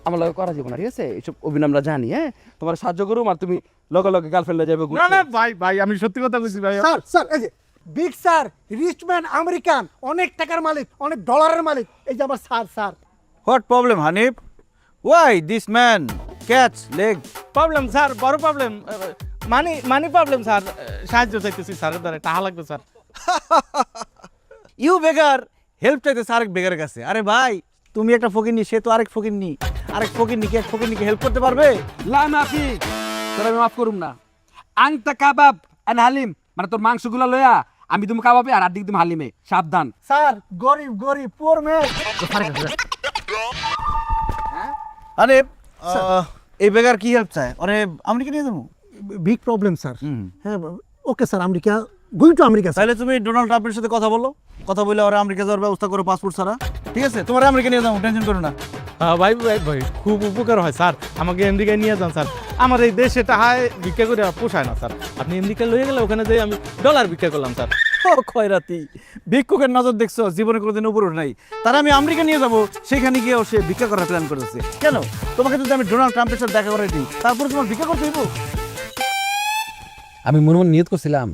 আমার লগে করা যাবে না, ঠিক আছে? এইসব অভিনয় আমরা জানি। হ্যাঁ, তোমার সাহায্য করুম আর তুমি লগে লগে গার্লফ্রেন্ডে যাবে। না না ভাই, ভাই আমি সত্যি কথা কইছি ভাই। স্যার স্যার এই যে big sir, rich man, American, অনেক টাকার মালিক, অনেক ডলারের মালিক, এই যে আমার sir. Sir what problem Hanif? Why this man catch leg? Problem sir, বড় প্রবলেম, মানি প্রবলেম স্যার। সাহায্য চাইতেছি স্যারের দ্বারা, টাকা লাগবে স্যার। ইউ বেগার হেল্প চাইতেছে আরেক বেগারের কাছে। আরে ভাই, তুমি একটা ফকিরনি, সে তো আরেক ফকিরনি। আরেক ফকিরনিকে এক ফকিরনিকে হেল্প করতে পারবে? লা মাফি, তোর আমি মাফ করুম না। আংটা কাবাব এন্ড হালিম, মানে তোর মাংসগুলা লয়া আমি তুমি কাবাবে আর আদিক তুমি হালিমে। সাবধান। স্যার, গরিব গরিব পুয়ার ম্যান। আরে এই বেগার কি হেল্প চায়? আরে আমেরিকা নিয়ে যাবো। Big problem sir. হ্যাঁ okay sir, America, going to America. তাহলে তুমি ডোনাল্ড ট্রাম্পের সাথে কথা বলো, কথা বলে ওরা আমেরিকা যাওয়ার ব্যবস্থা করো পাসপোর্ট ছাড়া। ঠিক আছে, তোমার আমেরিকা নিয়ে যাবো, টেনশন করো না। ভাই ভাই ভাই, খুব উপকার হয় স্যার, আমাকে আমেরিকায় নিয়ে যান স্যার। আমার এই দেশে টাকায় ভিক্ষা করে পোষায় না স্যার। আপনি আমেরিকা লয়ে গেলে ওখানে যাই আমি ডলার ভিক্ষা করলাম স্যার। ও খয়রাতি, ভিক্ষুকের নজর দেখছো, জীবনে কোনোদিন উপরে নাই। তারা আমি আমেরিকা নিয়ে যাবো, সেখানে গিয়েও সে ভিক্ষা করার প্ল্যান করেছে। কেন? তোমাকে যদি আমি ডোনাল্ড ট্রাম্পের সাথে দেখা করে দিই, তারপরে তোমার ভিক্ষা করতে হইব? আমি মনে মনে নিয়ত করছিলাম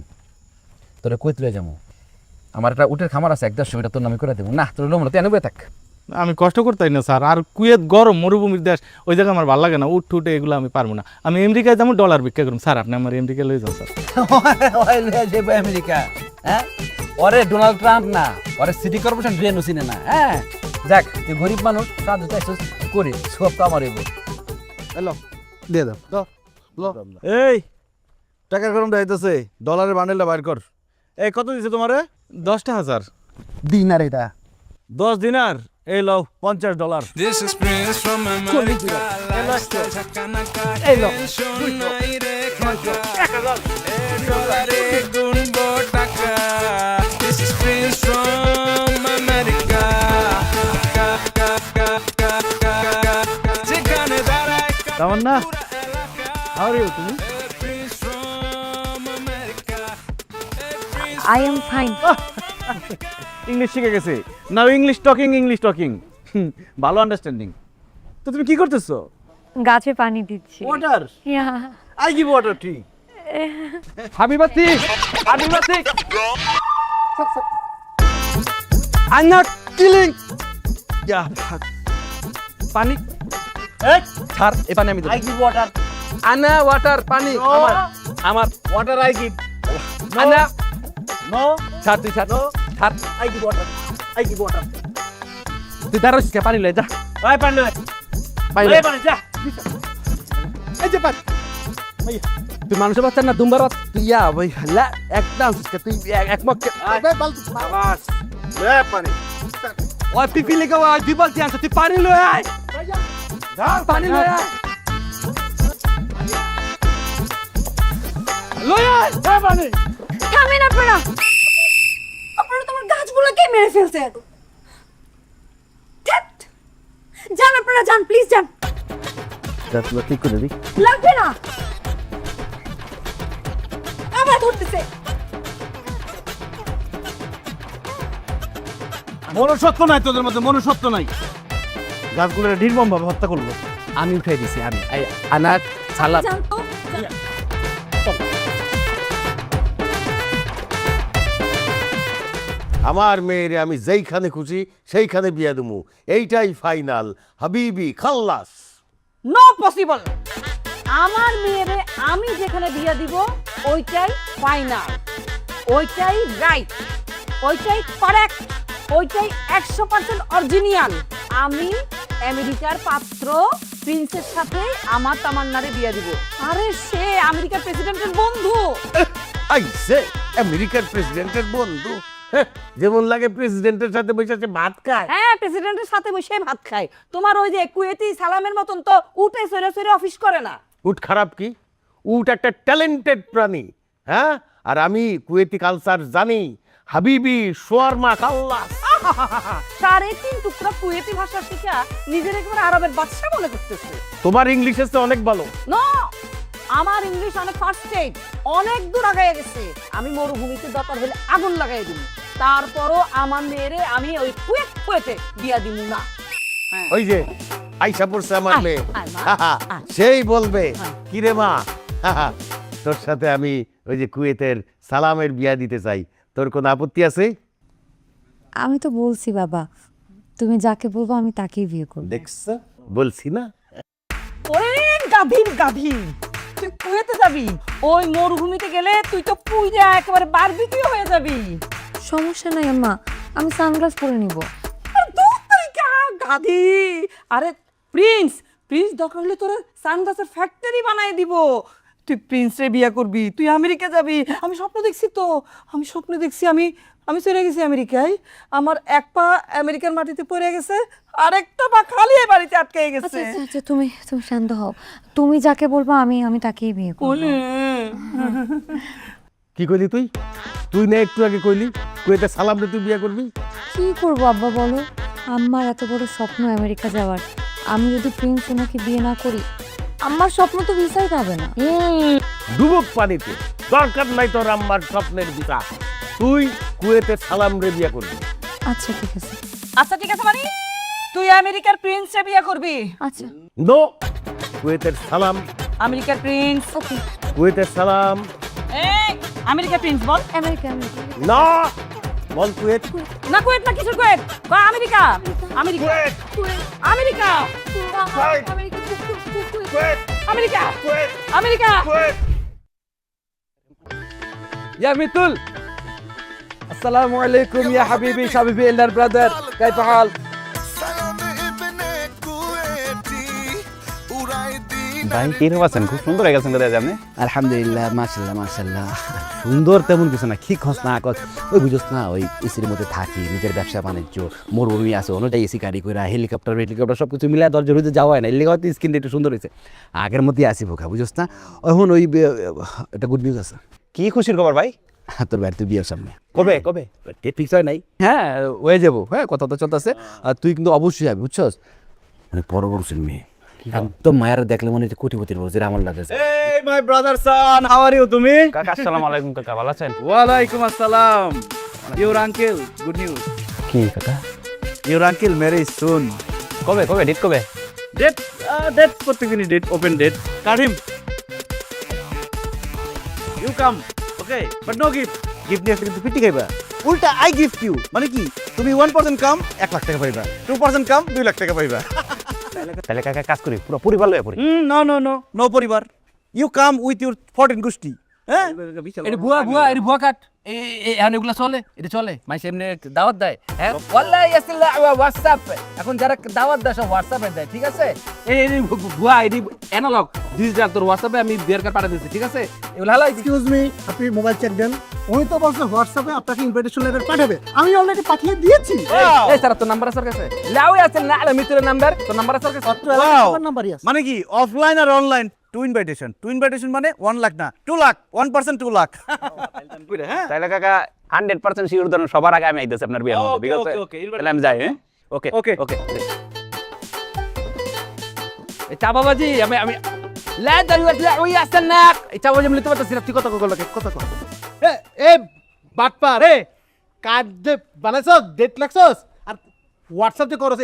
তোরা কই তুলে যাবো। আমার একটা উটের খামার আছে, 1-1.5 এটা তোর নামে করে দেবো। না, তোর লোমরা তুই এনে বয়ে থাক। আমি কষ্ট করতেই না স্যার, আর কুয়েত গরম মরুভূমির দেশ, ওই জায়গায় আমার ভালো লাগে না, উঠ টুটে এগুলো আমি পারবো না। আমি আমেরিকায় যাবো, ডলার ভিক্ষা করুন স্যার, আপনি আমার আমেরিকা লয়ে যান স্যার। আমেরিকা? হ্যাঁ, ওরে ডোনাল্ড ট্রাম্প না, ওরে সিটি কর্পোরেশন ড্রেন চিনে না। হ্যাঁ, যাক, তুই গরিব মানুষ, সাহায্য চাইছিস করি, সব তো আমার এগো। হ্যালো, দিয়ে দাও। এই টাকার গরম দাইতেছে, ডলারের বান্ডেলটা বাইর কর। এই কত দিছে তোমারে? 10,000 দিনার। এটা 10 দিনার। এই লও $50। This is Prince from America. Lifestyle ঝাঁকানাকা, টেনশন নাই রে কাকা। ডলারে গুনবো টাকা। This is Prince from America. যেখানে দাঁড়ায় তামান্না, পুরা এলাকা। how are you? তুমি? Prince from America. I am fine. English শিখে গেছে। Now English talking. ভালো আন্ডারস্ট্যান্ডিং। তো তুমি কি করতেছো? গাছে পানি দিচ্ছি। Water? Yeah. I give water tree. হাবিবাতি, হাবিবাতি। I'm not killing. Yeah. পানি। এই ছাড়, এই পানি আমি দেব। I give water. আনা ওয়াটার, পানি আমার ওয়াটার আই গিভ। আনা। নো, ছাড়, তুই ছাড়, ছাড়। I give water. তুই দাঁড়াস কে? পানি লয়ে যা, ভাই পানি লয়। পানি এই লয়ে। পানি যা। এই যে পান তুই মানুষের বাচ্চা না, দুম্বার বাচ্চা। তুই ইয়া ভাই লা একদম তুই এক মগ বাস। লে পানি। ওই পিপি লেগে ওই দুই বালতি আনছ, তুই পানি লয়ে আয়। পানি লয়ে আয়, লয়ে আয় পানি। থামেন আপনারা। আপনারা তোমার গাছগুলোকে মেরে ফেলছেন। ধ্যাৎ। যান আপনারা, যান প্লিজ, যান। গাছগুলো ঠিক করে দিই। লাগবে না, আবার ধরতেছে। মনুষ্যত্ব নাই তোদের মধ্যে, মনুষ্যত্ব নাই। গাছগুলো নির্মম ভাবে হত্যা করলো। আমি উঠাই দিছি, আমি আনা সালাদ। যান তো, যান। আমার মেয়েরে আমি যেইখানে খুশি সেইখানে বিয়া দেবো, এইটাই ফাইনাল। হাবিবি খাল্লাস। No possible. আমার মেয়েরে আমি যেখানে বিয়ে দিব ওইটাই ফাইনাল, ওইটাই রাইট, ওইটাই কারেক্ট, ওইটাই 100% অরিজিনাল। আমি আমেরিকার পাত্র প্রিন্সের সাথে আমার তামান্নারে বিয়ে দিব। আরে সে আমেরিকার প্রেসিডেন্টের বন্ধু। আইসে আমেরিকার প্রেসিডেন্টের বন্ধু, হ্যাঁ, যেমন লাগে প্রেসিডেন্টের সাথে বসে আছে ভাত খায়। হ্যাঁ, প্রেসিডেন্টের সাথে বসে ভাত খায়। তোমার ওই যে কুয়েতি সালামের মতন তো উঠে সরে সরে অফিস করে না। উট খারাপ কি? উট একটা ট্যালেন্টেড প্রাণী। হ্যাঁ, আর আমি কুয়েতি কালচার জানি। হাবিবি শোয়ারমা কাল্লাস। 3.5 টুকরা কুয়েতি ভাষা শিখা নিজের একেবারে আরবের বাদশা মনে করতেছে। তোমার ইংলিশ তো অনেক ভালো। নো, আমার ইংলিশ অনেক ফার্স্ট স্টেজ, অনেক দূর আগায় গেছে। আমি মরুভূমিতে দরকার হলে আগুন লাগাই দিব, তারপরও আমার মেয়েরে আমি ওই কুয়েতে বিয়া দিব না। ওই যে আইসা পড়ছে আমার মেয়ে, আয় মা, সেই বলবে কিরে মা, তোর সাথে আমি ওই যে কুয়েতের সালামের বিয়া দিতে চাই, তোর কোনো আপত্তি আছে? আমি তো বলছি বাবা, তুমি যাকে বলবো আমি তাকেই বিয়ে করবো। দেখছ, বলছি না। ওরে গাধি, তুই কুয়েতে যাবি? ওই মরুভূমিতে গেলে তুই তো পুইরা একেবারে বারবিকিউ হয়ে যাবি। সমস্যা নাই আম্মা, আমি সানগ্লাস পরে নিব। গাধি, আরে প্রিন্স দরকার হলে তোর সানগ্লাসের ফ্যাক্টরি বানাই দিব। তুই প্রিন্সরে বিয়ে করবি, তুই আমেরিকা যাবি। আমি স্বপ্ন দেখছি তো, আমি চলে গেছি আমেরিকায়। আমার এক পা আমেরিকার মাটিতে পড়ে গেছে, আরেকটা পা খালি এই বাড়িতে আটকে গেছে। আচ্ছা তুমি শান্ত হও, তুমি যাকে বলবো আমি তাকেই বিয়ে করবো। কি কইলি তুই? তুই না একটু আগে কইলি কুয়েতে সালাম রে তুই বিয়া করবি? কি করবো আব্বা বলো, আমার এত বড় স্বপ্ন আমেরিকা যাওয়ার, আমি যদি প্রিন্স ওনাকে বিয়ে না করি আমার স্বপ্ন তো ভিসাই পাবে না। ডুবুক পানিতে, দরকার নাই তোর আম্মার স্বপ্নের ভিসা। তুই কুয়েতে সালাম রে বিয়া করবি। আচ্ছা ঠিক আছে। আচ্ছা ঠিক আছে, মানে তুই আমেরিকার প্রিন্সরে বিয়ে করবি? আচ্ছা নো, কুয়েতের সালাম। আমেরিকার প্রিন্স। ওকে। কুয়েতের সালাম। এই আমেরিকার প্রিন্স বল। আমেরিকা। না, বল কুয়েত। না কুয়েত না, কিছু কুয়েত, আমেরিকা। আমেরিকা। ইয়া মিতুল, আসসালামু আলাইকুম ইয়া হাবিবি শাবিবি এল্ডার ব্রাদার, কাইফা হাল? সালাম ইবনে কুয়েতি উড়াই দিন ভাই কিরকম আছেন? খুব সুন্দর হয়ে গেছেন কোথায় আপনি? আলহামদুলিল্লাহ, মাশাআল্লাহ। সুন্দর তেমন কিছু না, কি খস না কস, ওই বুঝছ না, ওই এসির মধ্যে থাকি, নিজের ব্যবসা বাণিজ্য, মরুভূমি আছে, অনুযায়ী এসি গাড়ি করে হেলিকপ্টার সব কিছু মিলে দরজা রুজে যাওয়া হয় না, এর লেগে হয়তো স্কিনটা একটু সুন্দর হয়েছে। আগের মধ্যে আসি ভোকা, বুঝছ না? এখন ওই একটা গুড নিউজ আছে। কি খুশির খবর ভাই? তোর বাড়ি তুই বিয়ের সামনে কবে ডেট ফিক্স হয় নাই। হ্যাঁ হয়ে যাবো, হ্যাঁ কথা তো চলতেছে। আর তুই কিন্তু অবশ্যই যাবি, বুঝছস? মানে বড় বংশের মেয়ে, একদম মায়ের দেখলে মনে হচ্ছে কোটিপতির বউ, যেটা আমার লাগে। এই my brother son, how are you? তুমি? কাকা আসসালামু আলাইকুম। কাকা ভালো আছেন? ওয়ালাইকুম আসসালাম। Your uncle, good news. কি কাকা? Your uncle marriage soon. কবে ডেট কবে? ডেট প্রত্যেকদিনই date, open date. Cut him. You come, okay, but no gift. Gift নিয়ে আসলে কিন্তু পিটি খাইবা। উল্টা আই গিফট ইউ, মানে কি তুমি 1% কাম 1 লাখ টাকা পাইবা, 2% কাম 2 লাখ টাকা পাইবা। তাহলে কাকা কাজ করি, পুরো পরিবার লয়ে পড়ি। নো পরিবার। ইউ কাম উইথ ইউর 14 গোষ্ঠী। হ্যাঁ, এটা ভুয়া কাট। এখন এগুলা চলে, এটা চলে, মাইসে এমনি দাওয়াত দেয়। হ্যাঁ ওয়াল্লাহি ইয়াসিল্লাহ হোয়াটসঅ্যাপ, এখন যারা দাওয়াত দেয় সব হোয়াটসঅ্যাপে দেয়, ঠিক আছে? এই ভুয়া, এটি অ্যানালগ ডিজিটাল। তোর হোয়াটসঅ্যাপে আমি বিয়ার কার্ড পাঠিয়ে দিচ্ছি, ঠিক আছে? এগুলো হালাই। এক্সকিউজ মি, আপনি মোবাইল চেক দেন। উনি তো বলছে হোয়াটসঅ্যাপে আপনাকে ইনভিটেশন লেটার পাঠাবে, আমি অলরেডি পাঠিয়ে দিয়েছি। এই স্যার, তোর নাম্বার আছে ওর কাছে? লাউই আছে না, আলে মিতুলের নাম্বার, তোর নাম্বার আছে ওর কাছে? আমার নাম্বারই আছে। মানে কি অফলাইন আর অনলাইন? টু ইনভাইটেশন মানে 1 লাখ না 2 লাখ, 1% 2 লাখ। হ্যাঁ, তাহলে কাকা 100% শিওর ধরুন সবার আগে আমি আইতেছি আপনার বিয়ের মধ্যে, ঠিক আছে? তাহলে আমি যাই। হ্যাঁ, ওকে। এই চাপাবাজি, আমি লা দারুয়াত লাউই আছে না, এই চাপাবাজি আমি লিখতে পারতেছি না। তুই কথা কল লাগে, কথা কল। এ বাটপা রে, কার্ড যে বানাইছস, ডেট লাগছস, আর হোয়াটসঅ্যাপ যে করছ,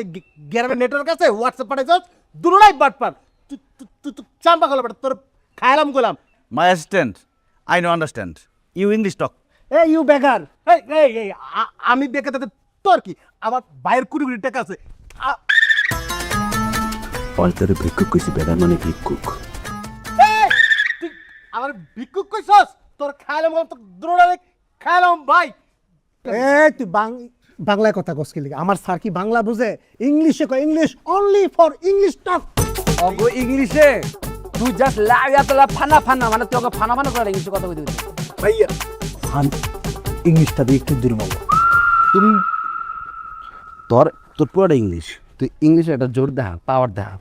গ্যারামের নেটওয়ার্ক আছে, হোয়াটসঅ্যাপ পাঠাইছস, দুটোই বাটপার। তুই চাম্পা গলা বেটা, তোর খাইলাম গোলাম। My assistant, I no understand you English talk. You বেকার। আমি বেকার, তাতে তোর কি? আমার বাইরের 20 টাকা আছে। তোর ভিক্ষুক কইছি, বেদার মানে ভিক্ষুক। তুই আমার ভিক্ষুক কইছস? তোর খাইলাম গোলাম, তোর দুটোই খাইলাম ভাই। তুই বাংলায় কথা কস কি লিখে? আমার স্যার কি বাংলা বুঝে? ইংলিশে কয়, ইংলিশ অনলি ফর ইংলিশ টক। অগো ইংলিশে তুই জাস্ট লাইয়াতলা ফানা মানে তোকে ফানা করে ইংলিশে কথা কইতে দিছিস ভাইয়া ইংলিশটা দিয়ে একটু দুর্বল। তুমি তোর পুরোটা ইংলিশ, তুই ইংলিশে একটা জোর দেখা, পাওয়ার দেখা।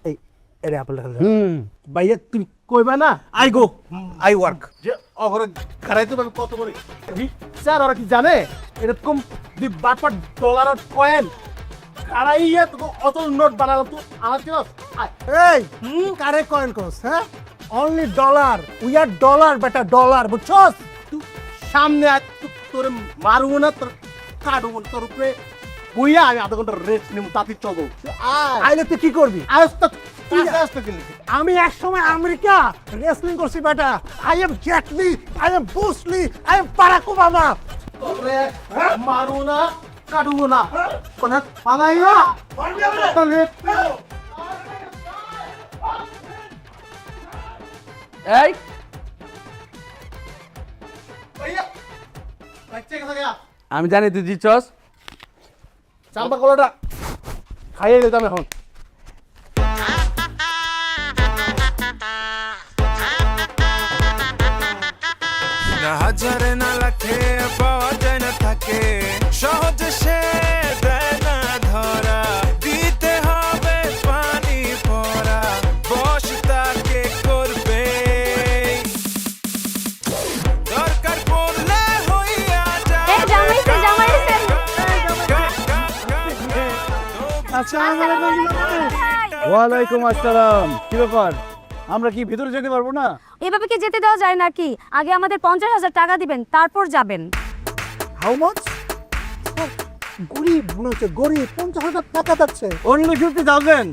এই এরে আপেল হুম ভাইয়া তুমি কইবা না আই গো আই ওয়ার্ক যে অগরে খারাইতে আমি কত করে স্যার ওরা কি জানে এরকম দি বাটপাট ডলার আর কয়েন খারাইয়া তো অত নোট বানালো তো আমাকে এই কারে কয়েন কোস হ্যাঁ only dollar we are dollar বেটা ডলার বুঝছস তুই সামনে আয় তোরে মারবো না তোর কাটবো তোর উপরে বইয়া আমি আধা ঘন্টা রেস্ট নিব তাতে চলবো আইলে তুই কি করবি আজ তো তুই আসতে গেলি আমি এক সময় আমেরিকা রেসলিং করছি বেটা I am Jaitley I am বুসলি আই এম বারাক ওবামা তোরে মারবো না কাটবো না কোন পালাইয়া তাহলে এই আমি জানি তুই দিচ্ছস চাম্পা কলাটা খাইয়ে দিতাম এখন না হাজারে না লাখে পাওয়া যায় না থাকে সহজে সে দেয় না ধরা দিতে হবে পানি পড়া বস তাকে করবে দরকার পড়লে হইয়া যায় ওয়ালাইকুম আসসালাম কি ব্যাপার আমরা কি ভিতরে যেতে পারবো না এভাবে কি যেতে দেওয়া যায় নাকি আগে আমাদের 50,000 টাকা দিবেন তারপর যাবেন হাউ মাচ গরিব মনে হচ্ছে গরিব 50,000 টাকা যাচ্ছে অনলি 50,000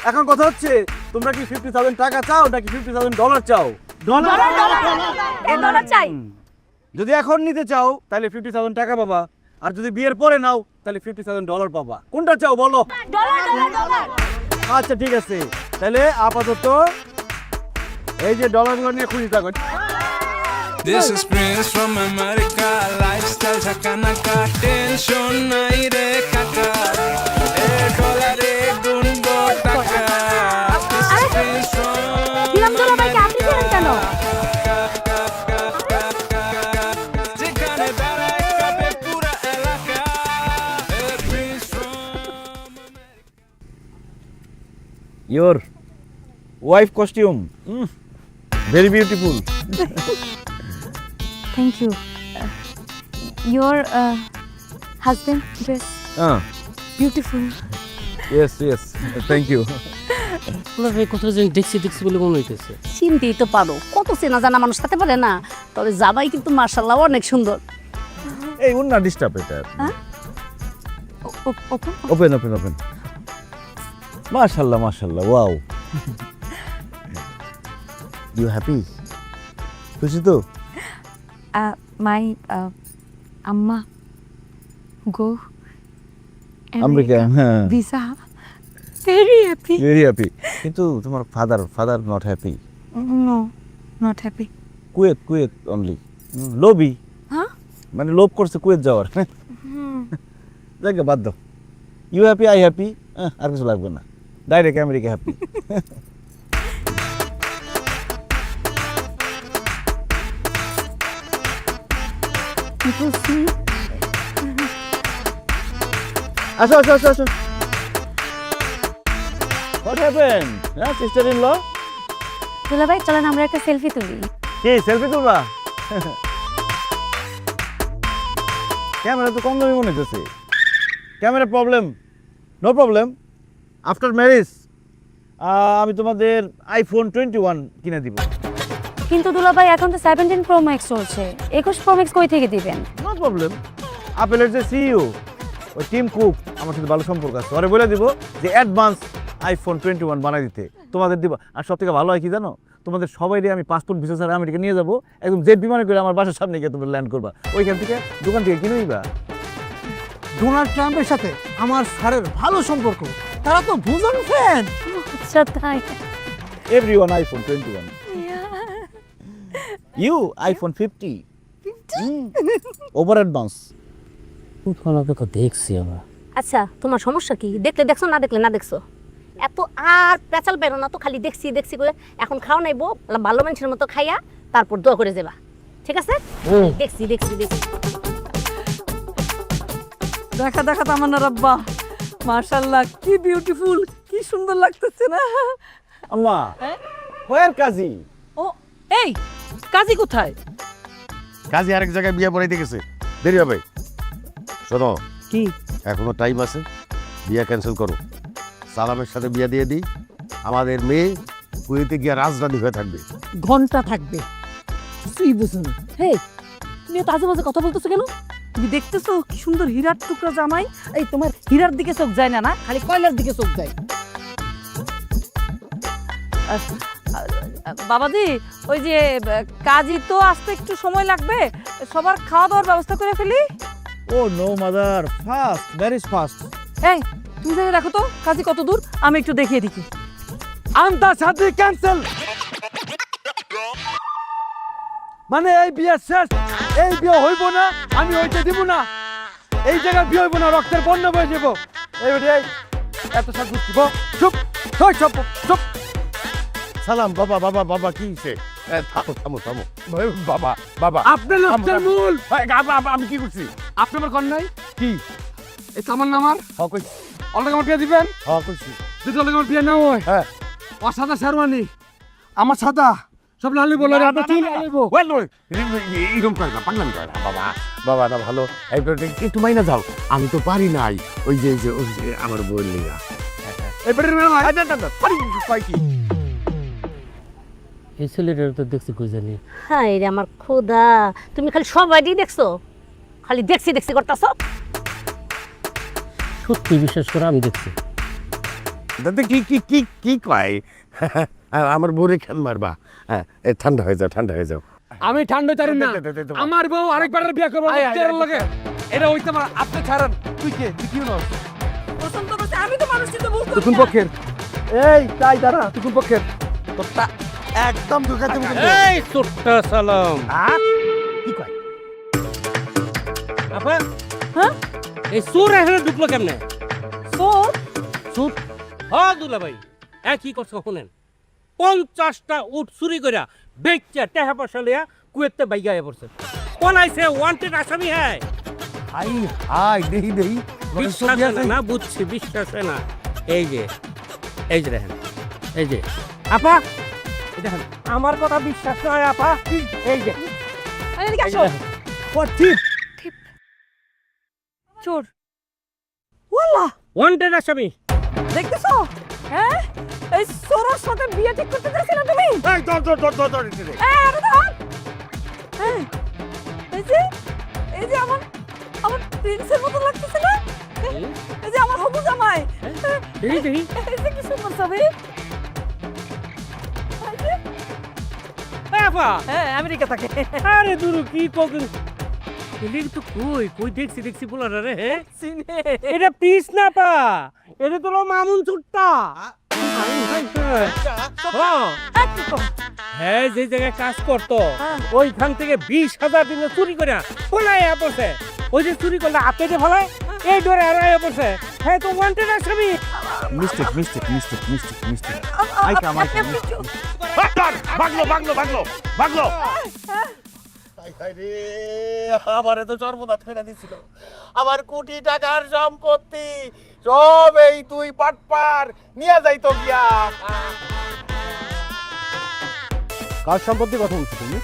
এখন কথা হচ্ছে তোমরা কি 50,000 টাকা চাও নাকি 50,000 ডলার চাও ডলার চাই যদি এখন নিতে চাও তাহলে 50,000 টাকা পাবা আর যদি বিয়ের পরে নাও তাহলে 50,000 ডলার পাবা কোনটা চাও বলো ডলার আচ্ছা ঠিক আছে তাহলে আপাতত এই যে ডলারগুলো নিয়ে খুঁজে থাকো This is Prince from America, lifestyle ঝাঁকানাকা, টেনশন নাই রে কাকা, $1 গুনবো টাকা। This is Prince from যেখানে বেড়ায় কাঁপে পুরা এলাকা, Prince from Your wife costume, very beautiful. Thank you. Your husband dress beautiful. Yes, thank you. কোথাও যেন দেখছি বলে মনে হইতেছে চিনতেই তো পারো কত চেনা জানা মানুষ থাকতে পারে না তবে জামাই কিন্তু মার্শাল্লাহ অনেক সুন্দর Hey, will not disturb it. Open. Open. Mashallah, wow. You happy? খুশি তো? My Amma go America, visa. Very happy. very happy. কিন্তু তোমার father not happy. No, not happy. Kuwait only. লোভী Huh? মানে লোভ করছে কুয়েত যাওয়ার জায়গা বাদ দাও ইউ হ্যাপি আই হ্যাপি আর কিছু লাগবে না direct America happy People see. আসো What happened? Sister in law? দুলা ভাই চলেন আমরা একটা সেলফি তুলি কি সেলফি তুলবা ক্যামেরা তো কম দামি মনে হচ্ছে camera problem no problem after marriage আমি তোমাদের আইফোন 21 কিনে দিব কিন্তু দুলা ভাই এখন তো 17 প্রো ম্যাক্স চলছে 21 প্রো ম্যাক্স কই থেকে দিবেন নো প্রবলেম আপেলের যে সিইও ওই টিম কুক আমার সাথে ভালো সম্পর্ক আছে ওরে বলে দিব যে অ্যাডভান্স আইফোন 21 বানাই দিতে তোমাদের দিব আর সবথেকে ভালো হয় কি জানো তোমাদের সবাইরে আমি পাসপোর্ট ভিসা ছাড়া আমেরিকা নিয়ে যাবো একদম জেট বিমানে করে আমার বাসার সামনে গিয়ে তোমরা ল্যান্ড করবা ওইখান থেকে দোকান থেকে কিনে নিবা ডোনাল্ড ট্রাম্পের সাথে আমার স্যারের ভালো সম্পর্ক তারা তো ভুজন ফ্যান আচ্ছা তাই everyone iPhone 21 you iPhone 50 over advance দেখছি আমরা আচ্ছা তোমার সমস্যা কি দেখলে দেখছো না দেখলে না দেখছো এত আর পেঁচাল বেরো না তো খালি দেখছি করে এখন খাও নাইবো ভালো মানুষের মতো খাইয়া তারপর দোয়া করে যাবা ঠিক আছে দেখছি দেখা তামান্না রাব্বা মাশাআল্লাহ কি বিউটিফুল কি সুন্দর লাগতেছে না আম্মা হোয়ার কাজী? ও এই কাজী কোথায়? কাজী আরেক জায়গায় বিয়ে পড়াইতে গেছে, দেরি হবে। শোনো, কি এখনো টাইম আছে, বিয়ে ক্যান্সেল করো। সালামের সাথে বিয়ে দিয়ে দিই, আমাদের মেয়ে কুয়েতে গিয়ে রাজরানী হয়ে থাকবে। ঘন্টা থাকবে, কিছুই বুঝো না। হে তুমি এত আজে বাজে কথা বলতেছো কেন? তুমি দেখতেছো কি সুন্দর হীরার টুকরা জামাই? এই তোমার হীরার দিকে চোখ যায় না, না খালি কয়লার দিকে চোখ যায়। বাবাজি, ওই যে কাজী তো আসতে একটু সময় লাগবে, সবার খাওয়া দাওয়ার ব্যবস্থা করে ফেলি। Oh no mother, fast, very fast. এই তুমি যাই রাখো তো, কাজী কত দূর আমি একটু দেখিয়ে দিচ্ছি। আমতা শাদি ক্যান্সেল, মানে এই বিয়ে শেষ, এই বিয়ে হইব না, আমি হইতে দিব না, এই জায়গায় বিয়ে হইব না, রক্তের বন্যা বয়ে যাবো। এই এত সব বুঝব, চুপ চুপ চুপ। সালাম, বাবা বাবা বাবা, কি হইছে? থামো থামো থামো বাবা বাবা। আপনি লোকটার মূল। আমি কি করছি? আপনি আমার কন নাই কি? এই সামান নামার হ্যাঁ কইছি, অলরেডি আমার বিয়ে দিবেন। হ্যাঁ কইছি। যদি অলরেডি আমার বিয়ে না হয়, হ্যাঁ ও সাদা শেরওয়ানি, আমার সাদা সব লালি বলে আপনি চুল লালিব। এরকম করে না, পাগলামি করে না বাবা। বাবা না ভালো, একটু মাইনা যাও। আমি তো পারি নাই, ওই যে আমার বউয়ের লিগা। এবারে কি এই ছেলেটার তো দেখছি কই জানি। হাই রে আমার খোদা, তুমি খালি সবাইই দেখছো, খালি দেখছি দেখছি করতেছো। সত্যি বিশ্বাস করে আমি দেখছি। দাদা কি কি কি কি কয়? আমার বউরে কেন মারবা? হ্যাঁ, ঠান্ডা হয়ে যাও, ঠান্ডা হয়ে যাও। আমি ঠান্ডা চারি না, আমার বউ আরেকবার বিয়ে করবো তেরোর লগে। এটা হইতে পারে, আপনি ছাড়েন। তুই কে? তুই কি নস? পছন্দ করছে, আমি তো মানুষ চিন্তা ভুল তুই কোন পক্ষের? এই তাই দাঁড়া, তুই কোন পক্ষের? তোরটা একদম ঢুকাতে মুখে। এই ছোট্ট সালাম, কি কয়? আপা হ্যাঁ, এই সুর এখানে ঢুকলো কেমনে? চোর সুর? হ্যাঁ দুলা ভাই, কি করছো শুনেন, 50টা উট চুরি কইরা বেচা টাকা পয়সা লিয়া কুয়েতে বাইগায় পড়ছে। কোন আইছে ওয়ান্টেড আসামি? হ্যাঁ হাই হাই, দেহি দেহি, বিশ্বাস হয় না, বুঝছি বিশ্বাস হয় না। এই যে দেখেন, এই যে আপা, এই দেখেন, আমার কথা বিশ্বাস নয় আপা, এই যে এদিকে আসো। চোর ওয়াল্লাহ, ওয়ান্টেড আসামি। দেখতেছো? হ্যাঁ, এই চোরের সাথে বিয়ে ঠিক করতে চাইছিলে তুমি? এই ধর ধর ধর ধর ধর। আরে ধর। এই যে আমার প্রিন্সের মতো লাগতেছে না? এই যে আমার হবু জামাই। দেখি দেখি, এই যে কি সুন্দর ছবি। আপা হ্যাঁ, আমেরিকা থাকে। আরে দুরু কি কোকিন এলিক তো কই দেখছি বলার রে। চিনে। এটা পিস না পা, এটা তো মামুন চুট্টা। হ্যাঁ, যে জায়গায় কাজ করতো ওইখান থেকে 20,000 দিনে চুরি করে ফলাইয়া পড়ছে। ওই যে চুরি করলে হাতে যে ফলায়, এই ডরে হারাইয়া পড়ছে। হ্যাঁ, তো ওয়ান্টেড আসামি। Mistake mistake mistake mistake mistake. আইকা ভাগলো। আমার এত সর্বনাশ ফেলে দিছিল, আমার কোটি টাকার সম্পত্তি সব এই তুই পাটপার নিয়ে যাইতো গিয়া। কার সম্পত্তি কথা বলছো তুমি?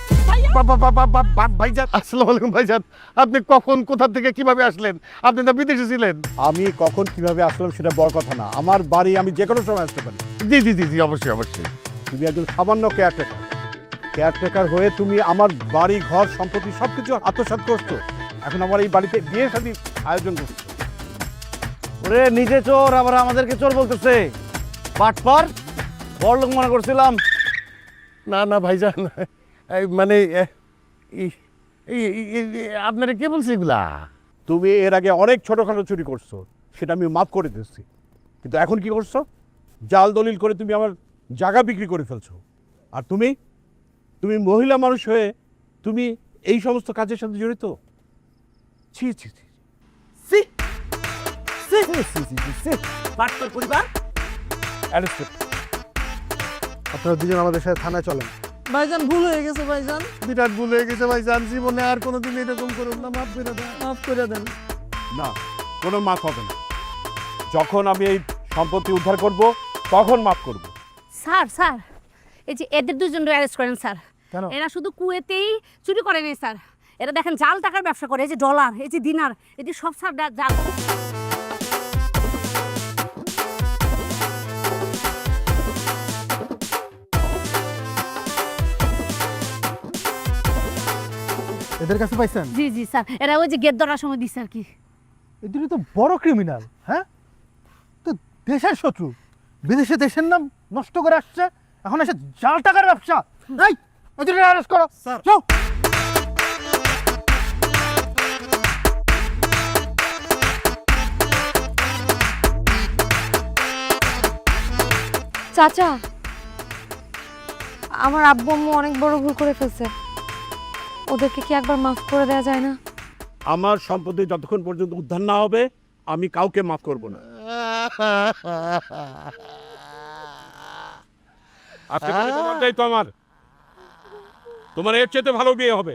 ভাইজান, আসসালামু আলাইকুম ভাইজান। আপনি কখন, কোথা থেকে, কিভাবে আসলেন? আপনি তো বিদেশে ছিলেন। আমি কখন কিভাবে আসলাম সেটা বড় কথা না, আমার বাড়ি আমি যে কোনো সময় আসতে পারি। জি জি জি জি, অবশ্যই অবশ্যই। তুমি একজন সামান্য কেয়ারটেকার হয়ে তুমি আমার বাড়ি ঘর সম্পত্তি সবকিছু আত্মসাৎ করছো। এখন আমার এই বাড়িতে বিয়ে শাদীর আয়োজন করছো। ওরে নিজে চোর, আবার আমাদেরকে চোর বলতেছে। পাটপার বড় লোক মনে করছিলাম। না না ভাইজান, মানে আপনারা কে বলছে এগুলা? তুমি এর আগে অনেক ছোটখাটো চুরি করছো, সেটা আমি মাফ করে দিচ্ছি, কিন্তু এখন কি করছো? জাল দলিল করে তুমি আমার জায়গা বিক্রি করে ফেলছো। আর তুমি মহিলা মানুষ হয়ে তুমি এই সমস্ত কাজের সাথে জড়িত? ছি ছি ছি পরিবার আপনারা দুজন আমাদের সাথে থানায় চলেন। ভাইজান ভুল হয়ে গেছে ভাইজান, বিরাট ভুল হয়ে গেছে ভাইজান, জীবনে আর কোনোদিন এরকম করুন না, মাফ করে দেন। মাফ করে দেন। না, কোনো মাফ হবে না। যখন আমি এই সম্পত্তি উদ্ধার করব তখন মাফ করব। স্যার এই যে এদের দুজন অ্যারেস্ট করেন স্যার। কেন? এরা শুধু কুয়েতেই চুরি করে নেই স্যার, এরা দেখেন জাল টাকার ব্যবসা করে, এই যে ডলার, এই যে দিনার, এই যে সব স্যার জাল। এদের কাছে পাইছেন? জি জি স্যার, এরা ওই যে গেট ধরার সময় দিচ্ছে আর কি। এদের তো বড় ক্রিমিনাল, হ্যাঁ? তো দেশের শত্রু, বিদেশে দেশের নাম নষ্ট করে আসছে, এখন এসে জাল টাকার ব্যবসা। এই এদের অ্যারেস্ট করো স্যার। যাও। চাচা, আমার আব্বু আম্মু অনেক বড় ভুল করে ফেলছে, ওদেরকে কি একবার মাফ করে দেওয়া যায় না? আমার সম্পত্তি যতক্ষণ পর্যন্ত উদ্ধার না হবে আমি কাউকে মাফ করব না। আজকে থেকে তোমার দায়িত্ব আমার, তোমার এর চেয়ে ভালো বিয়ে হবে।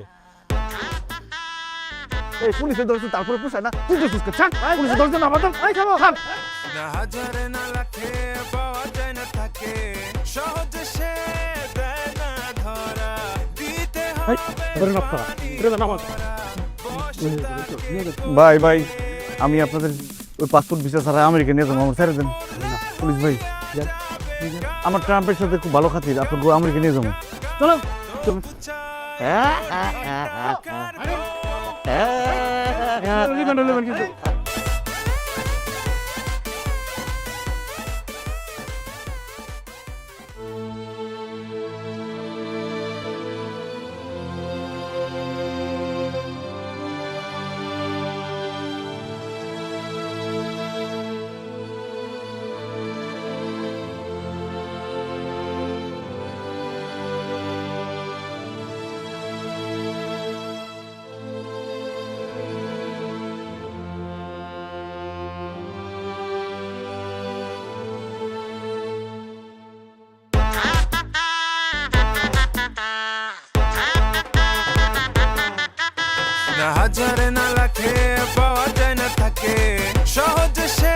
এই পুলিশে ধরছে তারপরে পোষায় না, তুই তো সুস্কে ছাড়, পুলিশে ধরছে না বাদল, এই খাবো খান। না হাজারে না লাখে পাওয়া যায় না থাকে, সহজে সে দেয় না ধরা, দিতে হবে ভাই ভাই, আমি আপনাদের ওই পাসপোর্ট ভিসা ছাড়া আমেরিকা নিয়ে যাবো, আমার ছেড়ে দেন পুলিশ ভাই। আমার ট্রাম্পের সাথে খুব ভালো খাতির, আপনাকে আমেরিকা নিয়ে যাবো। চলো কিন্তু না হাজারে না লাখে পাওয়া যায় না থাকে, সহজে সে